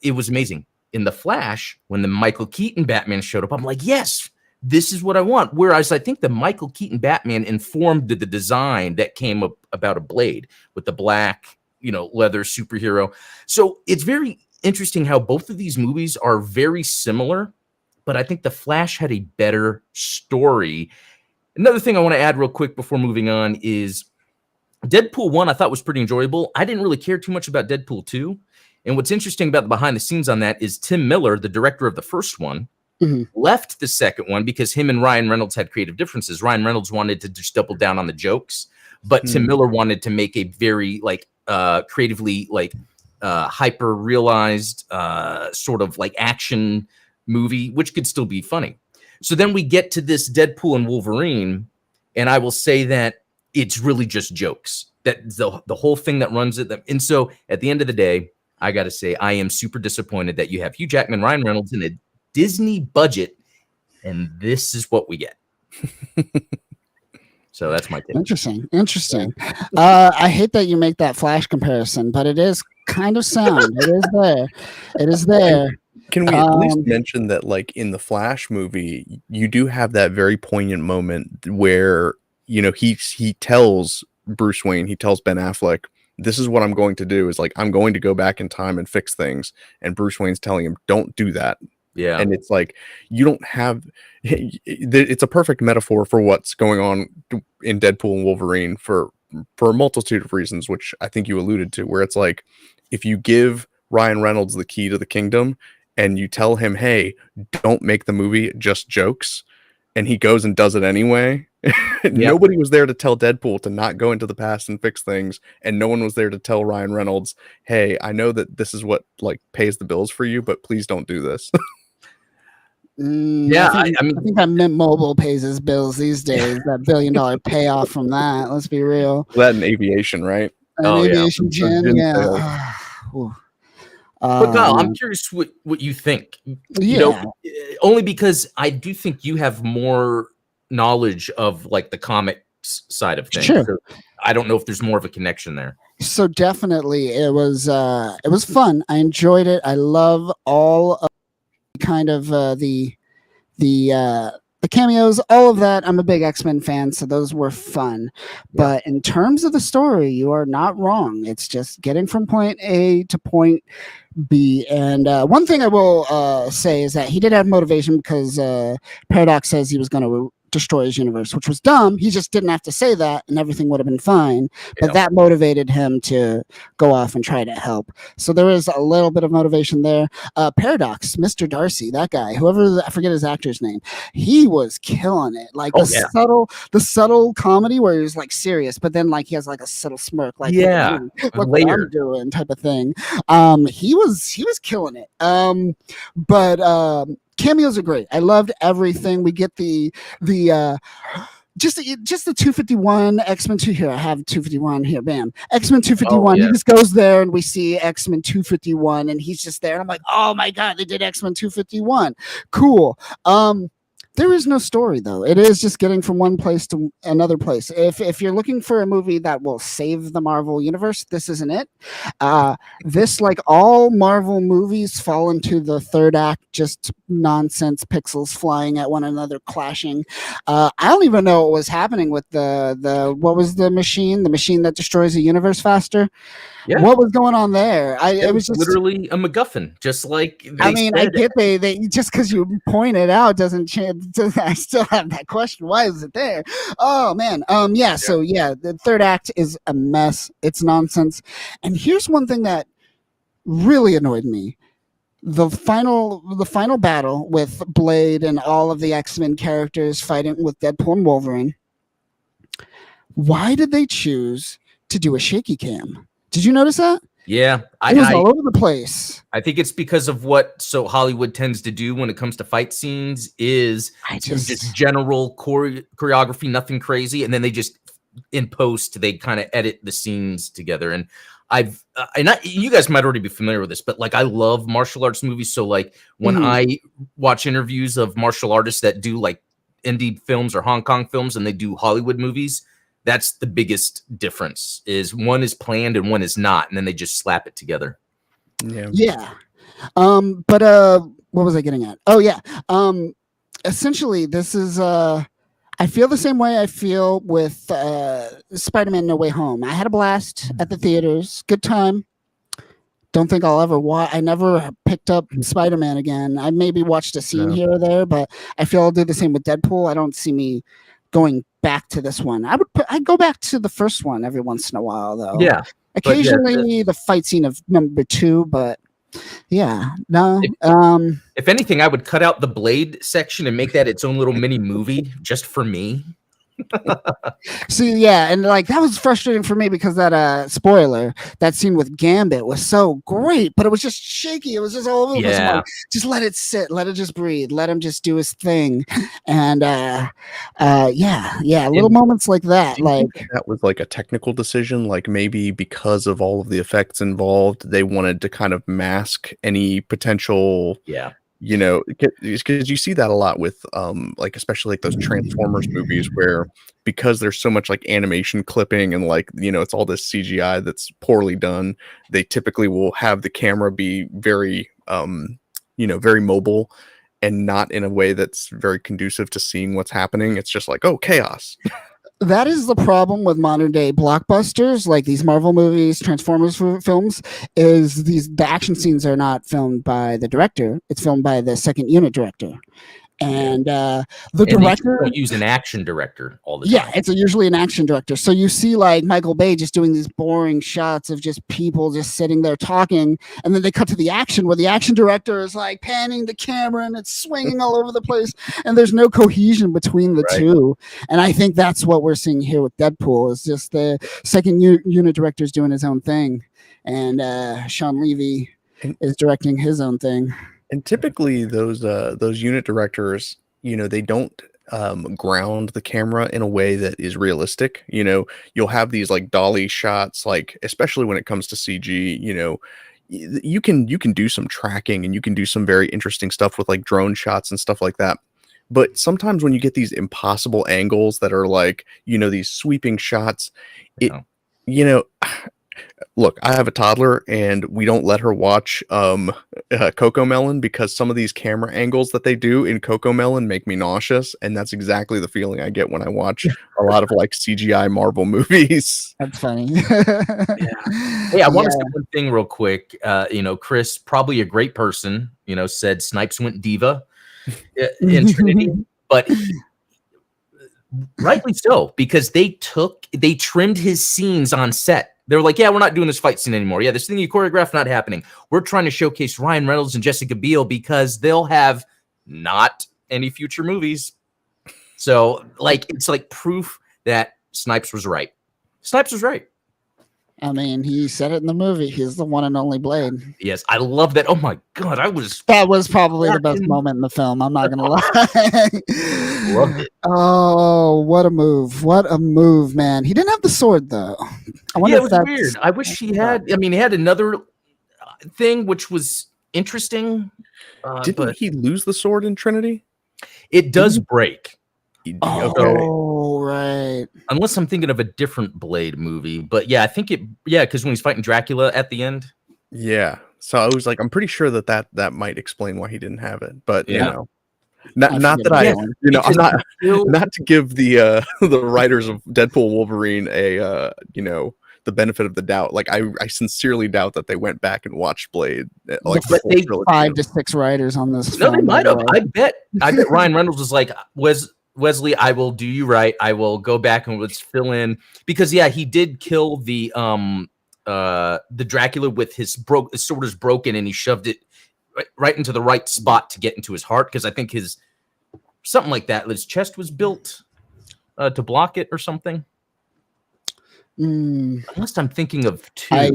it was amazing. In The Flash, when the Michael Keaton Batman showed up, I'm like, yes, this is what I want. Whereas I think the Michael Keaton Batman informed the design that came up about a Blade with the black, leather superhero. So it's very interesting how both of these movies are very similar, but I think The Flash had a better story. Another thing I want to add real quick before moving on is Deadpool 1 I thought was pretty enjoyable. I didn't really care too much about Deadpool 2. And what's interesting about the behind the scenes on that is Tim Miller, the director of the first one, left the second one because him and Ryan Reynolds had creative differences. Ryan Reynolds wanted to just double down on the jokes, but Tim Miller wanted to make a very creatively hyper realized sort of like action movie, which could still be funny. So then we get to this Deadpool and Wolverine, and I will say that it's really just jokes. That the whole thing that runs it. And so at the end of the day, I got to say, I am super disappointed that you have Hugh Jackman, Ryan Reynolds in a Disney budget, and this is what we get. So that's my take. Interesting. I hate that you make that Flash comparison, but it is kind of sound. It is there. Can we at least mention that, like in the Flash movie, you do have that very poignant moment where he tells Bruce Wayne, he tells Ben Affleck, this is what I'm going to do, is like, I'm going to go back in time and fix things. And Bruce Wayne's telling him, don't do that. Yeah. And it's like, you don't have, it's a perfect metaphor for what's going on in Deadpool and Wolverine for a multitude of reasons, which I think you alluded to, where it's like, if you give Ryan Reynolds the key to the kingdom and you tell him, hey, don't make the movie just jokes, and he goes and does it anyway. Nobody was there to tell Deadpool to not go into the past and fix things, and no one was there to tell Ryan Reynolds, hey, I know that this is what like pays the bills for you, but please don't do this. I think that Mint Mobile pays his bills these days. That $1 billion payoff from that. Let's be real. That and aviation, right? Aviation gin, yeah. But Kyle, I'm curious what you think. Only because I do think you have more knowledge of like the comics side of things. Sure. So I don't know if there's more of a connection there. So definitely, it was fun. I enjoyed it. I love all of kind of the cameos, all of that. I'm a big X-Men fan, so those were fun. But in terms of the story, you are not wrong. It's just getting from point A to point B. And one thing I will say is that he did have motivation, because Paradox says he was going to destroy his universe, which was dumb. He just didn't have to say that, and everything would have been fine. But that motivated him to go off and try to help. So there is a little bit of motivation there. Paradox, Mr. Darcy, that guy, whoever, I forget his actor's name, he was killing it. Like the subtle comedy where he's like serious, but then like he has like a subtle smirk, like look what I'm doing type of thing. He was killing it. But cameos are great. I loved everything. We get the just the 251 X-Men 2 here. I have 251 here. Bam. X-Men 251. He just goes there and we see X-Men 251 and he's just there. And I'm like, oh my God, they did X-Men 251. Cool. There is no story, though. It is just getting from one place to another place. If you're looking for a movie that will save the Marvel universe, this isn't it. This, like all Marvel movies, fall into the third act, just nonsense, pixels flying at one another, clashing. I don't even know what was happening with what was the machine that destroys the universe faster? Yeah. What was going on there? It was just literally a MacGuffin, just like I get they just because you point it out doesn't change. I still have that question. Why is it there? Oh man. So the third act is a mess. It's nonsense. And here's one thing that really annoyed me. The final battle with Blade and all of the X-Men characters fighting with Deadpool and Wolverine. Why did they choose to do a shaky cam? Did you notice that? Yeah. It was all over the place. I think it's because of what Hollywood tends to do when it comes to fight scenes is just general choreography, nothing crazy. And then they just, in post, they kind of edit the scenes together. And you guys might already be familiar with this, but like I love martial arts movies. So like when I watch interviews of martial artists that do like indie films or Hong Kong films and they do Hollywood movies, that's the biggest difference, is one is planned and one is not, and then they just slap it together. Yeah. But what was I getting at? Oh yeah. Essentially this is I feel the same way I feel with Spider-Man No Way Home. I had a blast at the theaters. Good time. Don't think I'll ever watch. I never picked up Spider-Man again. I maybe watched a scene here or there, but I feel I'll do the same with Deadpool. I don't see me going back to this one. I'd go back to the first one every once in a while, though. Yeah. Occasionally the fight scene of number 2, but yeah, no. If anything, I would cut out the Blade section and make that its own little mini movie just for me. See, yeah, and like that was frustrating for me because that spoiler, that scene with Gambit was so great, but it was just shaky. It was just all over the place. Like, just let it sit, let it just breathe, let him just do his thing. And little moments like that. Like that was like a technical decision, like maybe because of all of the effects involved, they wanted to kind of mask any potential you know, because you see that a lot with like especially like those Transformers movies where because there's so much like animation clipping and like, you know, it's all this CGI that's poorly done, they typically will have the camera be very very mobile and not in a way that's very conducive to seeing what's happening. It's just like, oh, chaos. That is the problem with modern day blockbusters, like these Marvel movies, Transformers films, is the action scenes are not filmed by the director. It's filmed by the second unit director. And the director don't use an action director all the time. Yeah, it's usually an action director. So you see like Michael Bay just doing these boring shots of just people just sitting there talking, and then they cut to the action where the action director is like panning the camera and it's swinging all over the place, and there's no cohesion between the two. And I think that's what we're seeing here with Deadpool. Is just the second unit director is doing his own thing, and Sean Levy is directing his own thing. And typically those unit directors, you know, they don't ground the camera in a way that is realistic. You know, you'll have these like dolly shots, like especially when it comes to CG, you know, you can do some tracking and you can do some very interesting stuff with like drone shots and stuff like that. But sometimes when you get these impossible angles that are like, you know, these sweeping shots, you know, look, I have a toddler and we don't let her watch Coco Melon because some of these camera angles that they do in Coco Melon make me nauseous. And that's exactly the feeling I get when I watch a lot of like CGI Marvel movies. That's funny. Hey, I want to say one thing real quick. You know, Chris, probably a great person, you know, said Snipes went diva in Trinity, but rightly so, because they trimmed his scenes on set. They were like, yeah, we're not doing this fight scene anymore. Yeah, this thing you choreographed, not happening. We're trying to showcase Ryan Reynolds and Jessica Biel because they'll have not any future movies. So, like, it's like proof that Snipes was right. Snipes was right. I mean, he said it in the movie. He's the one and only Blade. Yes, I love that. Oh my god, that was probably the best moment in the film. I'm not gonna lie. Loved it. Oh, what a move! What a move, man. He didn't have the sword though. I wonder if that's weird. I wish he had. I mean, he had another thing which was interesting. Didn't he lose the sword in Trinity? It does break. Oh, right. Unless I'm thinking of a different Blade movie, but yeah, I think it. Yeah, because when he's fighting Dracula at the end. Yeah. So I was like, I'm pretty sure that might explain why he didn't have it, but you know, not that I, you know, I'm not to give the the writers of Deadpool Wolverine a you know, the benefit of the doubt. Like I sincerely doubt that they went back and watched Blade. Like they 5 to 6 writers on this. No, they might have. I bet Ryan Reynolds was like, Wesley, I will do you right. I will go back and let's fill in, because yeah, he did kill the Dracula with his sword is broken and he shoved it right into the right spot to get into his heart, because I think his something like that. His chest was built to block it or something. Unless I'm thinking of two. I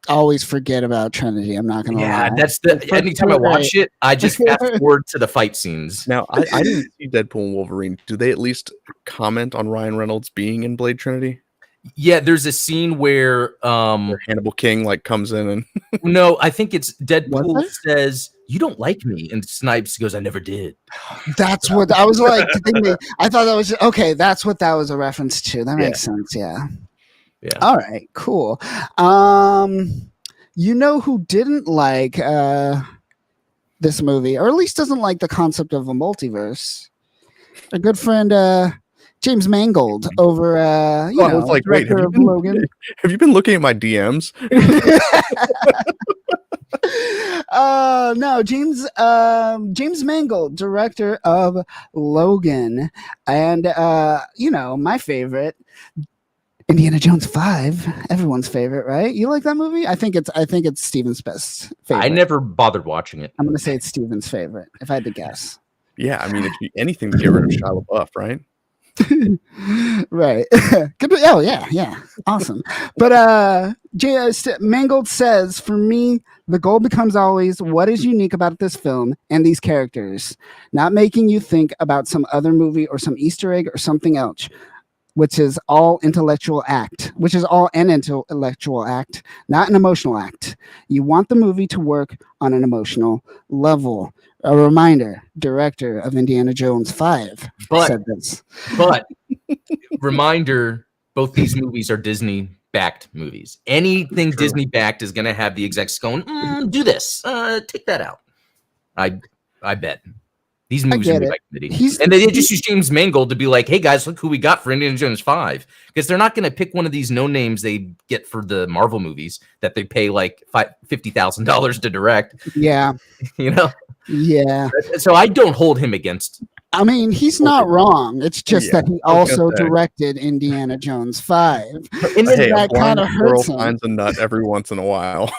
always forget about Trinity. I'm not gonna lie. Yeah, that's anytime I watch it, I just fast forward to the fight scenes. Now, I didn't see Deadpool and Wolverine. Do they at least comment on Ryan Reynolds being in Blade Trinity? Yeah, there's a scene where Where Hannibal King like comes in and no, I think it's Was Deadpool there? says, "You don't like me," and Snipes goes, "I never did." That's what I was like. I thought that was okay. That's what that was a reference to. That makes sense. Yeah. Yeah. All right. Cool. You know who didn't like this movie, or at least doesn't like the concept of a multiverse? A good friend, James Mangold, over I was like, wait, director of Logan. have you been looking at my DMs? No, James Mangold, director of Logan, and my favorite, Indiana Jones 5, everyone's favorite, right? You like that movie? I think it's Steven's best favorite. I never bothered watching it. I'm gonna say it's Steven's favorite, if I had to guess. Yeah, I mean, if you, anything to get rid of Shia LaBeouf, right? Right. Good. Oh yeah, awesome. But Mangold says, for me, the goal becomes always what is unique about this film and these characters, not making you think about some other movie or some Easter egg or something else, which is all an intellectual act, not an emotional act. You want the movie to work on an emotional level. A reminder, director of Indiana Jones 5 said this. But reminder, both these movies are Disney backed movies. Anything True. Disney backed is going to have the execs going, do this, take that out. I bet. These movies are made by committee. And they just use James Mangold to be like, hey guys, look who we got for Indiana Jones 5. Because they're not going to pick one of these no names they get for the Marvel movies that they pay like $50,000 to direct. Yeah. You know? Yeah. So I don't hold him against. I mean, he's not wrong. It's just that he also directed Indiana Jones 5. And that kind of hurts him. Finds a nut every once in a while.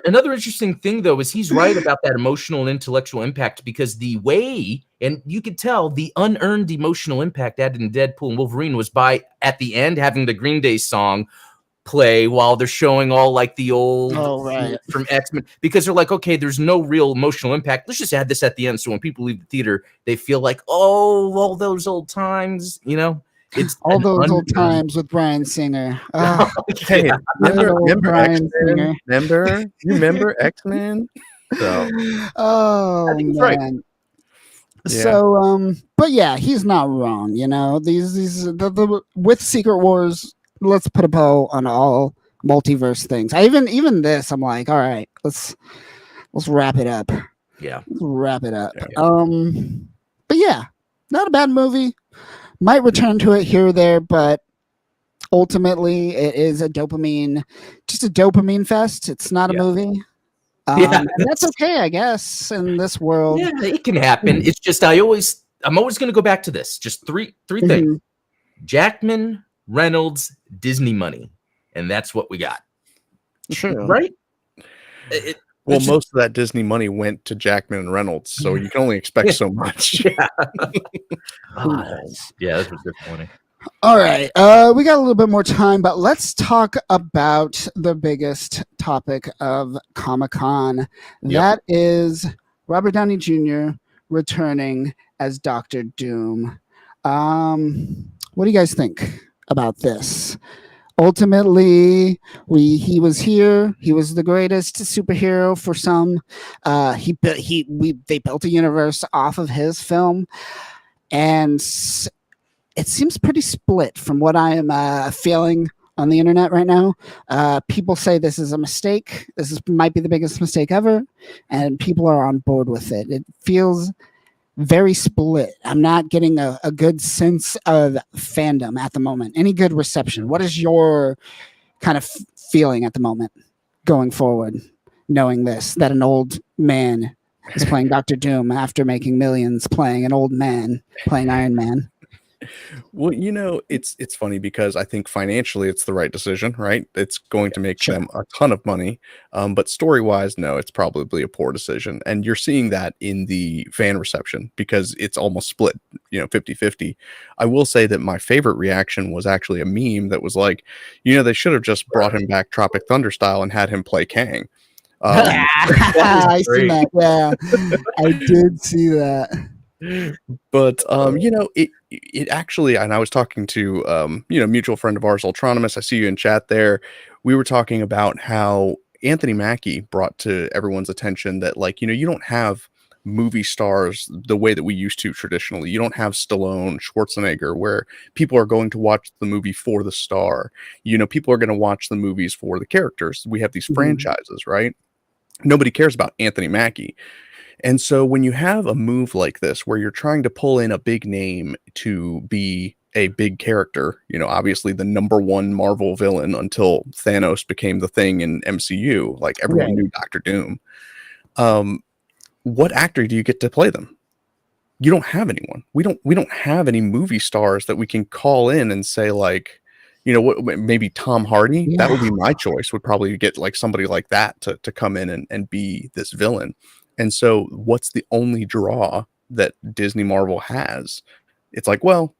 Another interesting thing, though, is he's right about that emotional and intellectual impact, because the way, and you could tell the unearned emotional impact added in Deadpool and Wolverine was by, at the end, having the Green Day song play while they're showing all like the old from X-Men, because they're like, okay, there's no real emotional impact. Let's just add this at the end, so when people leave the theater, they feel like, oh, all those old times, you know. It's all those old times with Bryan Singer. Oh, hey, remember X-Men? Remember X-Men? So, oh man. Right. Yeah. So, but yeah, he's not wrong. You know, these with Secret Wars. Let's put a bow on all multiverse things. Even this, I'm like, all right, let's wrap it up. Yeah, let's wrap it up. Yeah. But yeah, not a bad movie. Might return to it here or there, but ultimately, it is just a dopamine fest. It's not a movie. And that's okay, I guess, in this world. Yeah, it can happen. It's just I'm always going to go back to this. Just three things: Jackman, Reynolds, Disney money, and that's what we got. True, right? Most of that Disney money went to Jackman and Reynolds, so you can only expect so much. Yeah, that was disappointing. All right, we got a little bit more time, but let's talk about the biggest topic of Comic-Con. That is Robert Downey Jr. returning as Dr. Doom. What do you guys think about this? Ultimately, he was here. He was the greatest superhero for some. They built a universe off of his film, and it seems pretty split from what I am feeling on the internet right now. People say this is a mistake. Might be the biggest mistake ever, and people are on board with it. It feels very split. I'm not getting a good sense of fandom at the moment. Any good reception? What is your kind of feeling at the moment going forward, knowing that an old man is playing Dr. Doom after making millions playing an old man playing Iron Man? Well, you know, it's funny because I think financially it's the right decision, right? It's going to make them a ton of money. But story-wise, no, it's probably a poor decision. And you're seeing that in the fan reception because it's almost split, 50-50. I will say that my favorite reaction was actually a meme that was like, they should have just brought him back Tropic Thunder style and had him play Kang. I see that. Yeah, I did see that. But it actually, and I was talking to mutual friend of ours, Ultronomus. I see you in chat there. We were talking about how Anthony Mackie brought to everyone's attention that, like, you don't have movie stars the way that we used to traditionally. You don't have Stallone, Schwarzenegger, where people are going to watch the movie for the star. People are going to watch the movies for the characters. We have these franchises, right? Nobody cares about Anthony Mackie. And so when you have a move like this, where you're trying to pull in a big name to be a big character, obviously the number one Marvel villain until Thanos became the thing in MCU, like everyone knew Doctor Doom. What actor do you get to play them? You don't have anyone. We don't have any movie stars that we can call in and say, like, maybe Tom Hardy. Yeah. That would be my choice. Would probably get like somebody like that to come in and be this villain. And so what's the only draw that Disney Marvel has? It's like, well,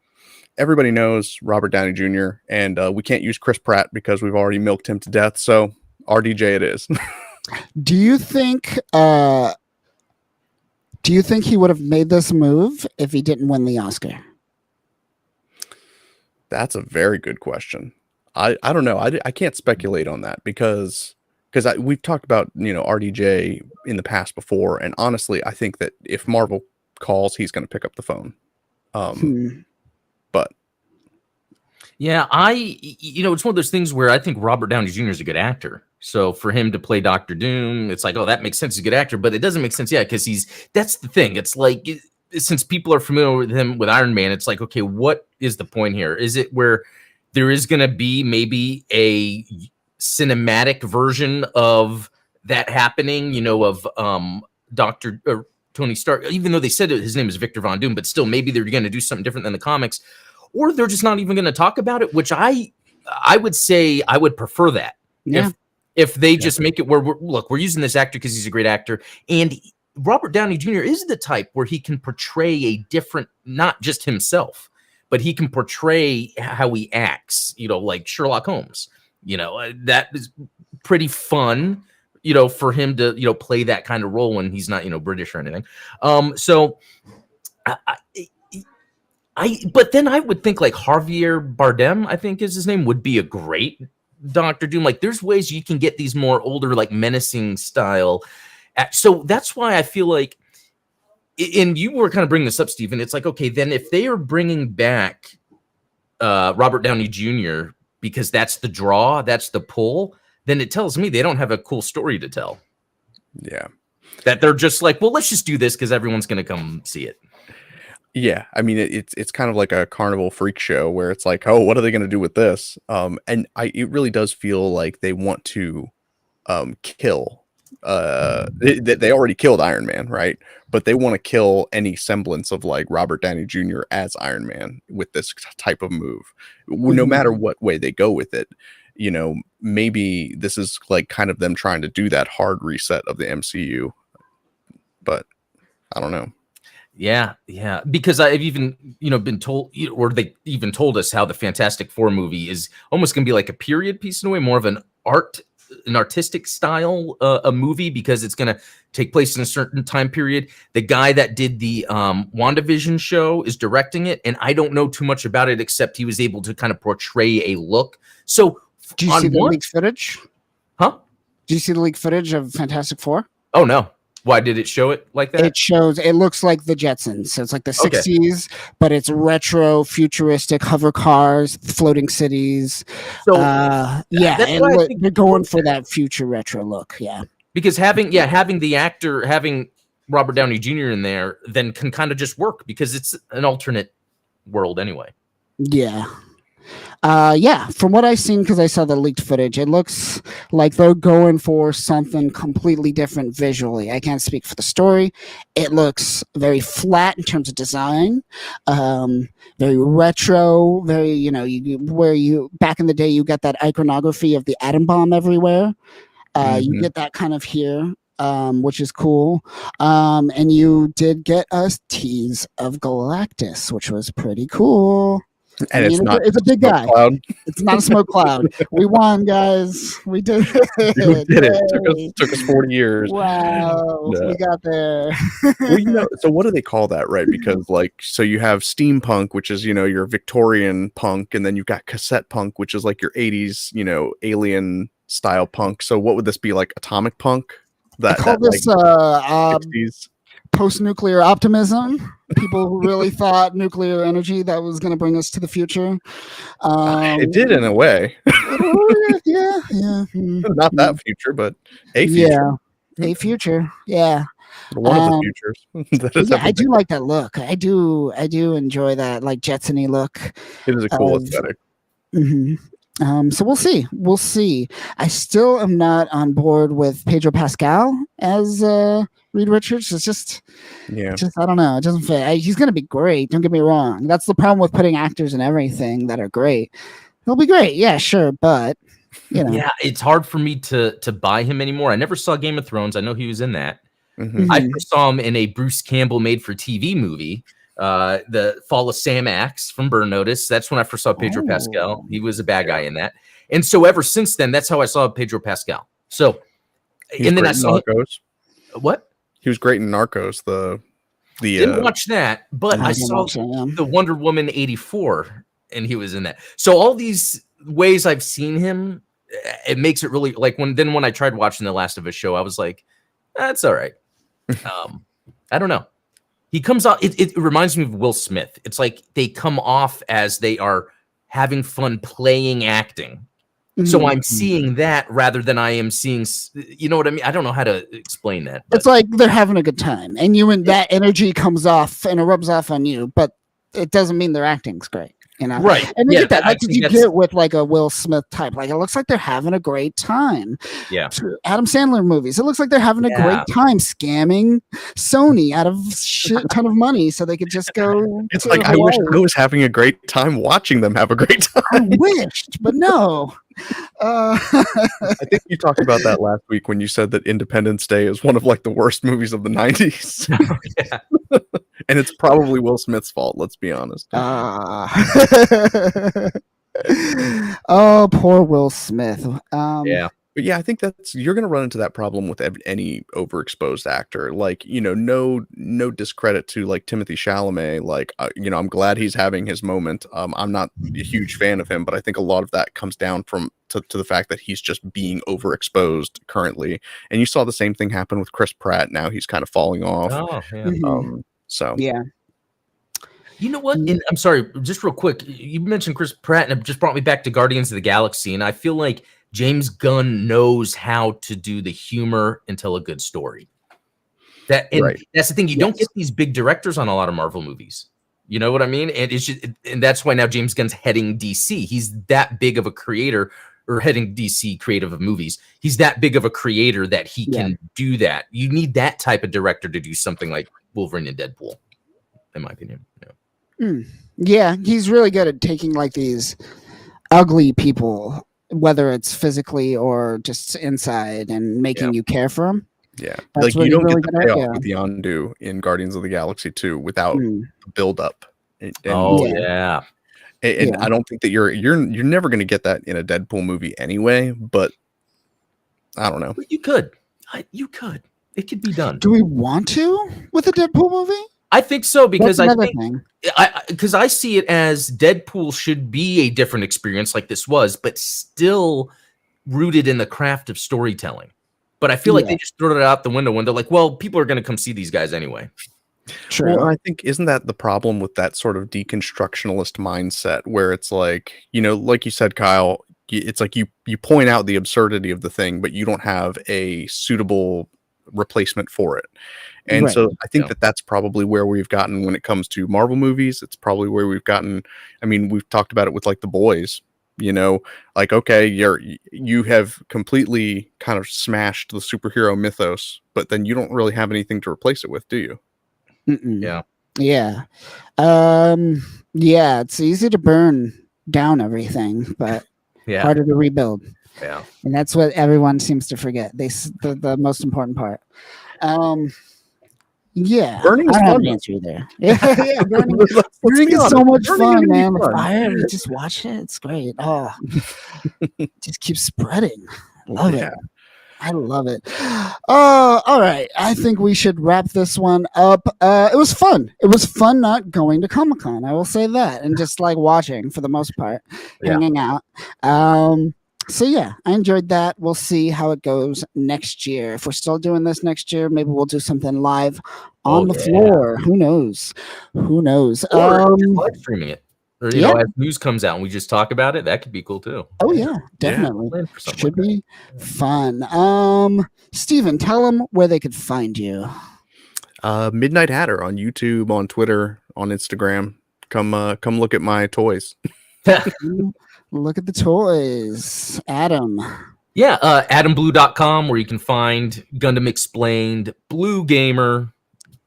everybody knows Robert Downey Jr. and we can't use Chris Pratt because we've already milked him to death. So RDJ it is. Do you think he would have made this move if he didn't win the Oscar? That's a very good question. I don't know. I can't speculate on that because we've talked about, RDJ in the past before. And honestly, I think that if Marvel calls, he's going to pick up the phone. But yeah, it's one of those things where I think Robert Downey Jr. is a good actor. So for him to play Doctor Doom, it's like, oh, that makes sense. He's a good actor, but it doesn't make sense. Yeah. Cause that's the thing. It's like, since people are familiar with him with Iron Man, it's like, okay, what is the point here? Is it where there is going to be maybe a cinematic version of that happening, of Dr. or Tony Stark, even though they said his name is Victor Von Doom, but still maybe they're going to do something different than the comics, or they're just not even going to talk about it, which I would say I would prefer that. Yeah. If they just make it where we're using this actor because he's a great actor, and Robert Downey Jr. is the type where he can portray a different, not just himself, but he can portray how he acts, like Sherlock Holmes. That is pretty fun, for him to, play that kind of role when he's not, British or anything. So but then I would think like Javier Bardem, I think is his name, would be a great Doctor Doom. Like there's ways you can get these more older, like menacing style. So that's why I feel like, and you were kind of bringing this up, Stephen, it's like, okay, then if they are bringing back Robert Downey Jr., because that's the draw, that's the pull, then it tells me they don't have a cool story to tell. Yeah. That they're just like, well, let's just do this because everyone's going to come see it. Yeah. I mean, it's kind of like a carnival freak show where it's like, oh, what are they going to do with this? And it really does feel like they want to kill. They already killed Iron Man, right? But they want to kill any semblance of like Robert Downey Jr. as Iron Man with this type of move. No matter what way they go with it, maybe this is like kind of them trying to do that hard reset of the MCU. But I don't know. Yeah, because I've even been told, or they even told us how the Fantastic Four movie is almost going to be like a period piece in a way, more of an artistic style a movie, because it's going to take place in a certain time period. The guy that did the WandaVision show is directing it, and I don't know too much about it except he was able to kind of portray a look. So do you see the leaked footage? Huh? Do you see the leaked footage of Fantastic Four? Oh no. Why did it show it like that? It looks like the Jetsons. So it's like the 60s, but it's retro, futuristic hover cars, floating cities. So they're going for that future retro look. Yeah. Because having the actor, having Robert Downey Jr. in there, then can kind of just work because it's an alternate world anyway. Yeah. From what I've seen, because I saw the leaked footage, it looks like they're going for something completely different visually. I can't speak for the story. It looks very flat in terms of design, very retro, very, where you back in the day, you got that iconography of the atom bomb everywhere. You get that kind of here. Which is cool. And you did get a tease of Galactus, which was pretty cool. And it's not it's a big smoke guy. cloud. It's not a smoke cloud. We won, guys. We did it. We did it. Yay. Took us 40 years. Wow, Yeah. we got there. Well, so what do they call that, right? Because so you have steampunk, which is, your Victorian punk, and then you've got cassette punk, which is like your 80s, alien style punk. So what would this be, like atomic punk? I call this 60s. Post-nuclear optimism. People who really thought nuclear energy that was going to bring us to the future. It did in a way. Yeah. Not that future, but a future. Yeah, a future. Yeah. One of the futures. Yeah, I do like that look. I do enjoy that like Jetson-y look. It is a cool aesthetic. So we'll see. We'll see. I still am not on board with Pedro Pascal as Reed Richards. It's just I don't know. It doesn't fit. He's gonna be great. Don't get me wrong. That's the problem with putting actors in everything that are great. He'll be great. Yeah, sure, but yeah, it's hard for me to buy him anymore. I never saw Game of Thrones. I know he was in that. I first saw him in a Bruce Campbell made-for-TV movie, The Fall of Sam Axe from Burn Notice. That's when I first saw Pedro Pascal. He was a bad guy in that. And so ever since then, that's how I saw Pedro Pascal. So, and then I saw Narcos. What? He was great in Narcos. Didn't watch that, but I saw the Wonder Woman 84, and he was in that. So all these ways I've seen him, it makes it really like when I tried watching The Last of Us show, I was like, that's all right. I don't know. He comes off. It reminds me of Will Smith. It's like they come off as they are having fun playing acting. So I'm seeing that rather than I am seeing. You know what I mean? I don't know how to explain that. It's like they're having a good time, and that energy comes off and it rubs off on you, but it doesn't mean their acting's great. Right? And you get that. Like, did you get with like a Will Smith type? Like, it looks like they're having a great time. Yeah. Adam Sandler movies. It looks like they're having a great time scamming Sony out of shit ton of money so they could just go. It's like I wish I was having a great time watching them have a great time. I wished, but no. I think you talked about that last week when you said that Independence Day is one of like the worst movies of the 90s. And it's probably Will Smith's fault, let's be honest. Oh, poor Will Smith. But yeah, I think you're going to run into that problem with any overexposed actor. Like, no discredit to like Timothée Chalamet. Like, I'm glad he's having his moment. I'm not a huge fan of him, but I think a lot of that comes down to the fact that he's just being overexposed currently. And you saw the same thing happen with Chris Pratt. Now he's kind of falling off. Oh, yeah. So yeah. You know what? And I'm sorry, just real quick. You mentioned Chris Pratt, and it just brought me back to Guardians of the Galaxy. And I feel like James Gunn knows how to do the humor and tell a good story. That's the thing. You don't get these big directors on a lot of Marvel movies. You know what I mean? And it's just, and that's why now James Gunn's heading DC. He's that big of a creator, or heading DC creative of movies. He's that big of a creator that he can do that. You need that type of director to do something like Wolverine and Deadpool, in my opinion. Yeah, he's really good at taking like these ugly people, whether it's physically or just inside, and making you care for them. Yeah, that's like you don't get the payoff with the Yondu in Guardians of the Galaxy 2 without build up. And I don't think that you're never going to get that in a Deadpool movie anyway. But I don't know. But you could. It could be done. Do we want to with a Deadpool movie? I think so, because I see it as Deadpool should be a different experience like this was, but still rooted in the craft of storytelling. But I feel like they just throw it out the window when they're like, well, people are going to come see these guys anyway. True. Well, I think, isn't that the problem with that sort of deconstructionalist mindset, where it's like, like you said, Kyle, it's like you point out the absurdity of the thing, but you don't have a suitable replacement for it. And so I think that's probably where we've gotten when it comes to Marvel movies. It's probably where we've gotten. I mean, we've talked about it with like The Boys, like, okay, you have completely kind of smashed the superhero mythos, but then you don't really have anything to replace it with, do you? Yeah. It's easy to burn down everything, but harder to rebuild. Yeah. And that's what everyone seems to forget. The most important part. Yeah, Burning's I don't have fun. an answer either. Yeah, burning, Let's burning be is honest. so much Burning fun, can be man. The fun. fire, you just watch it. It's great. Oh, just keeps spreading. Love it. Yeah. I love it. All right. I think we should wrap this one up. It was fun. It was fun not going to Comic-Con. I will say that, and just like watching for the most part, Yeah. hanging out. So yeah, I enjoyed that. We'll see how it goes next year. If we're still doing this next year, maybe we'll do something live on the floor. Who knows? Who knows? Or just live streaming it. Or, you yeah. know, as news comes out and we just talk about it, that could be cool too. Oh yeah, definitely. Plan for something Should like be fun. Steven, tell them where they could find you. Midnight Hatter on YouTube, on Twitter, on Instagram. Come look at my toys. Look at the toys. Adam. Yeah, adamblue.com, where you can find Gundam Explained, Blue Gamer,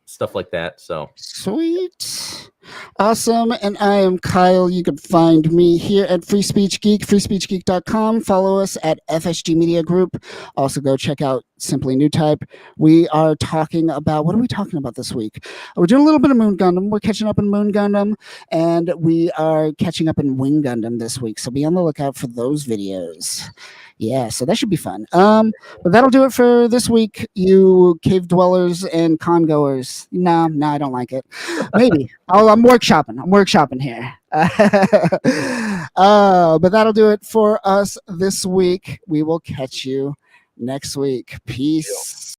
stuff like that. So Sweet. Awesome. And I am Kyle. You can find me here at Free Speech Geek, freespeechgeek.com. Follow us at FSG Media Group. Also go check out Simply New Type. We are talking about, what are we talking about this week? We're doing a little bit of Moon Gundam. We're catching up in Moon Gundam, and we are catching up in Wing Gundam this week. So be on the lookout for those videos. Yeah, so that should be fun. But that'll do it for this week, you cave dwellers and con goers. No, I don't like it. Maybe. I'm workshopping. I'm workshopping here. But that'll do it for us this week. We will catch you next week. Peace.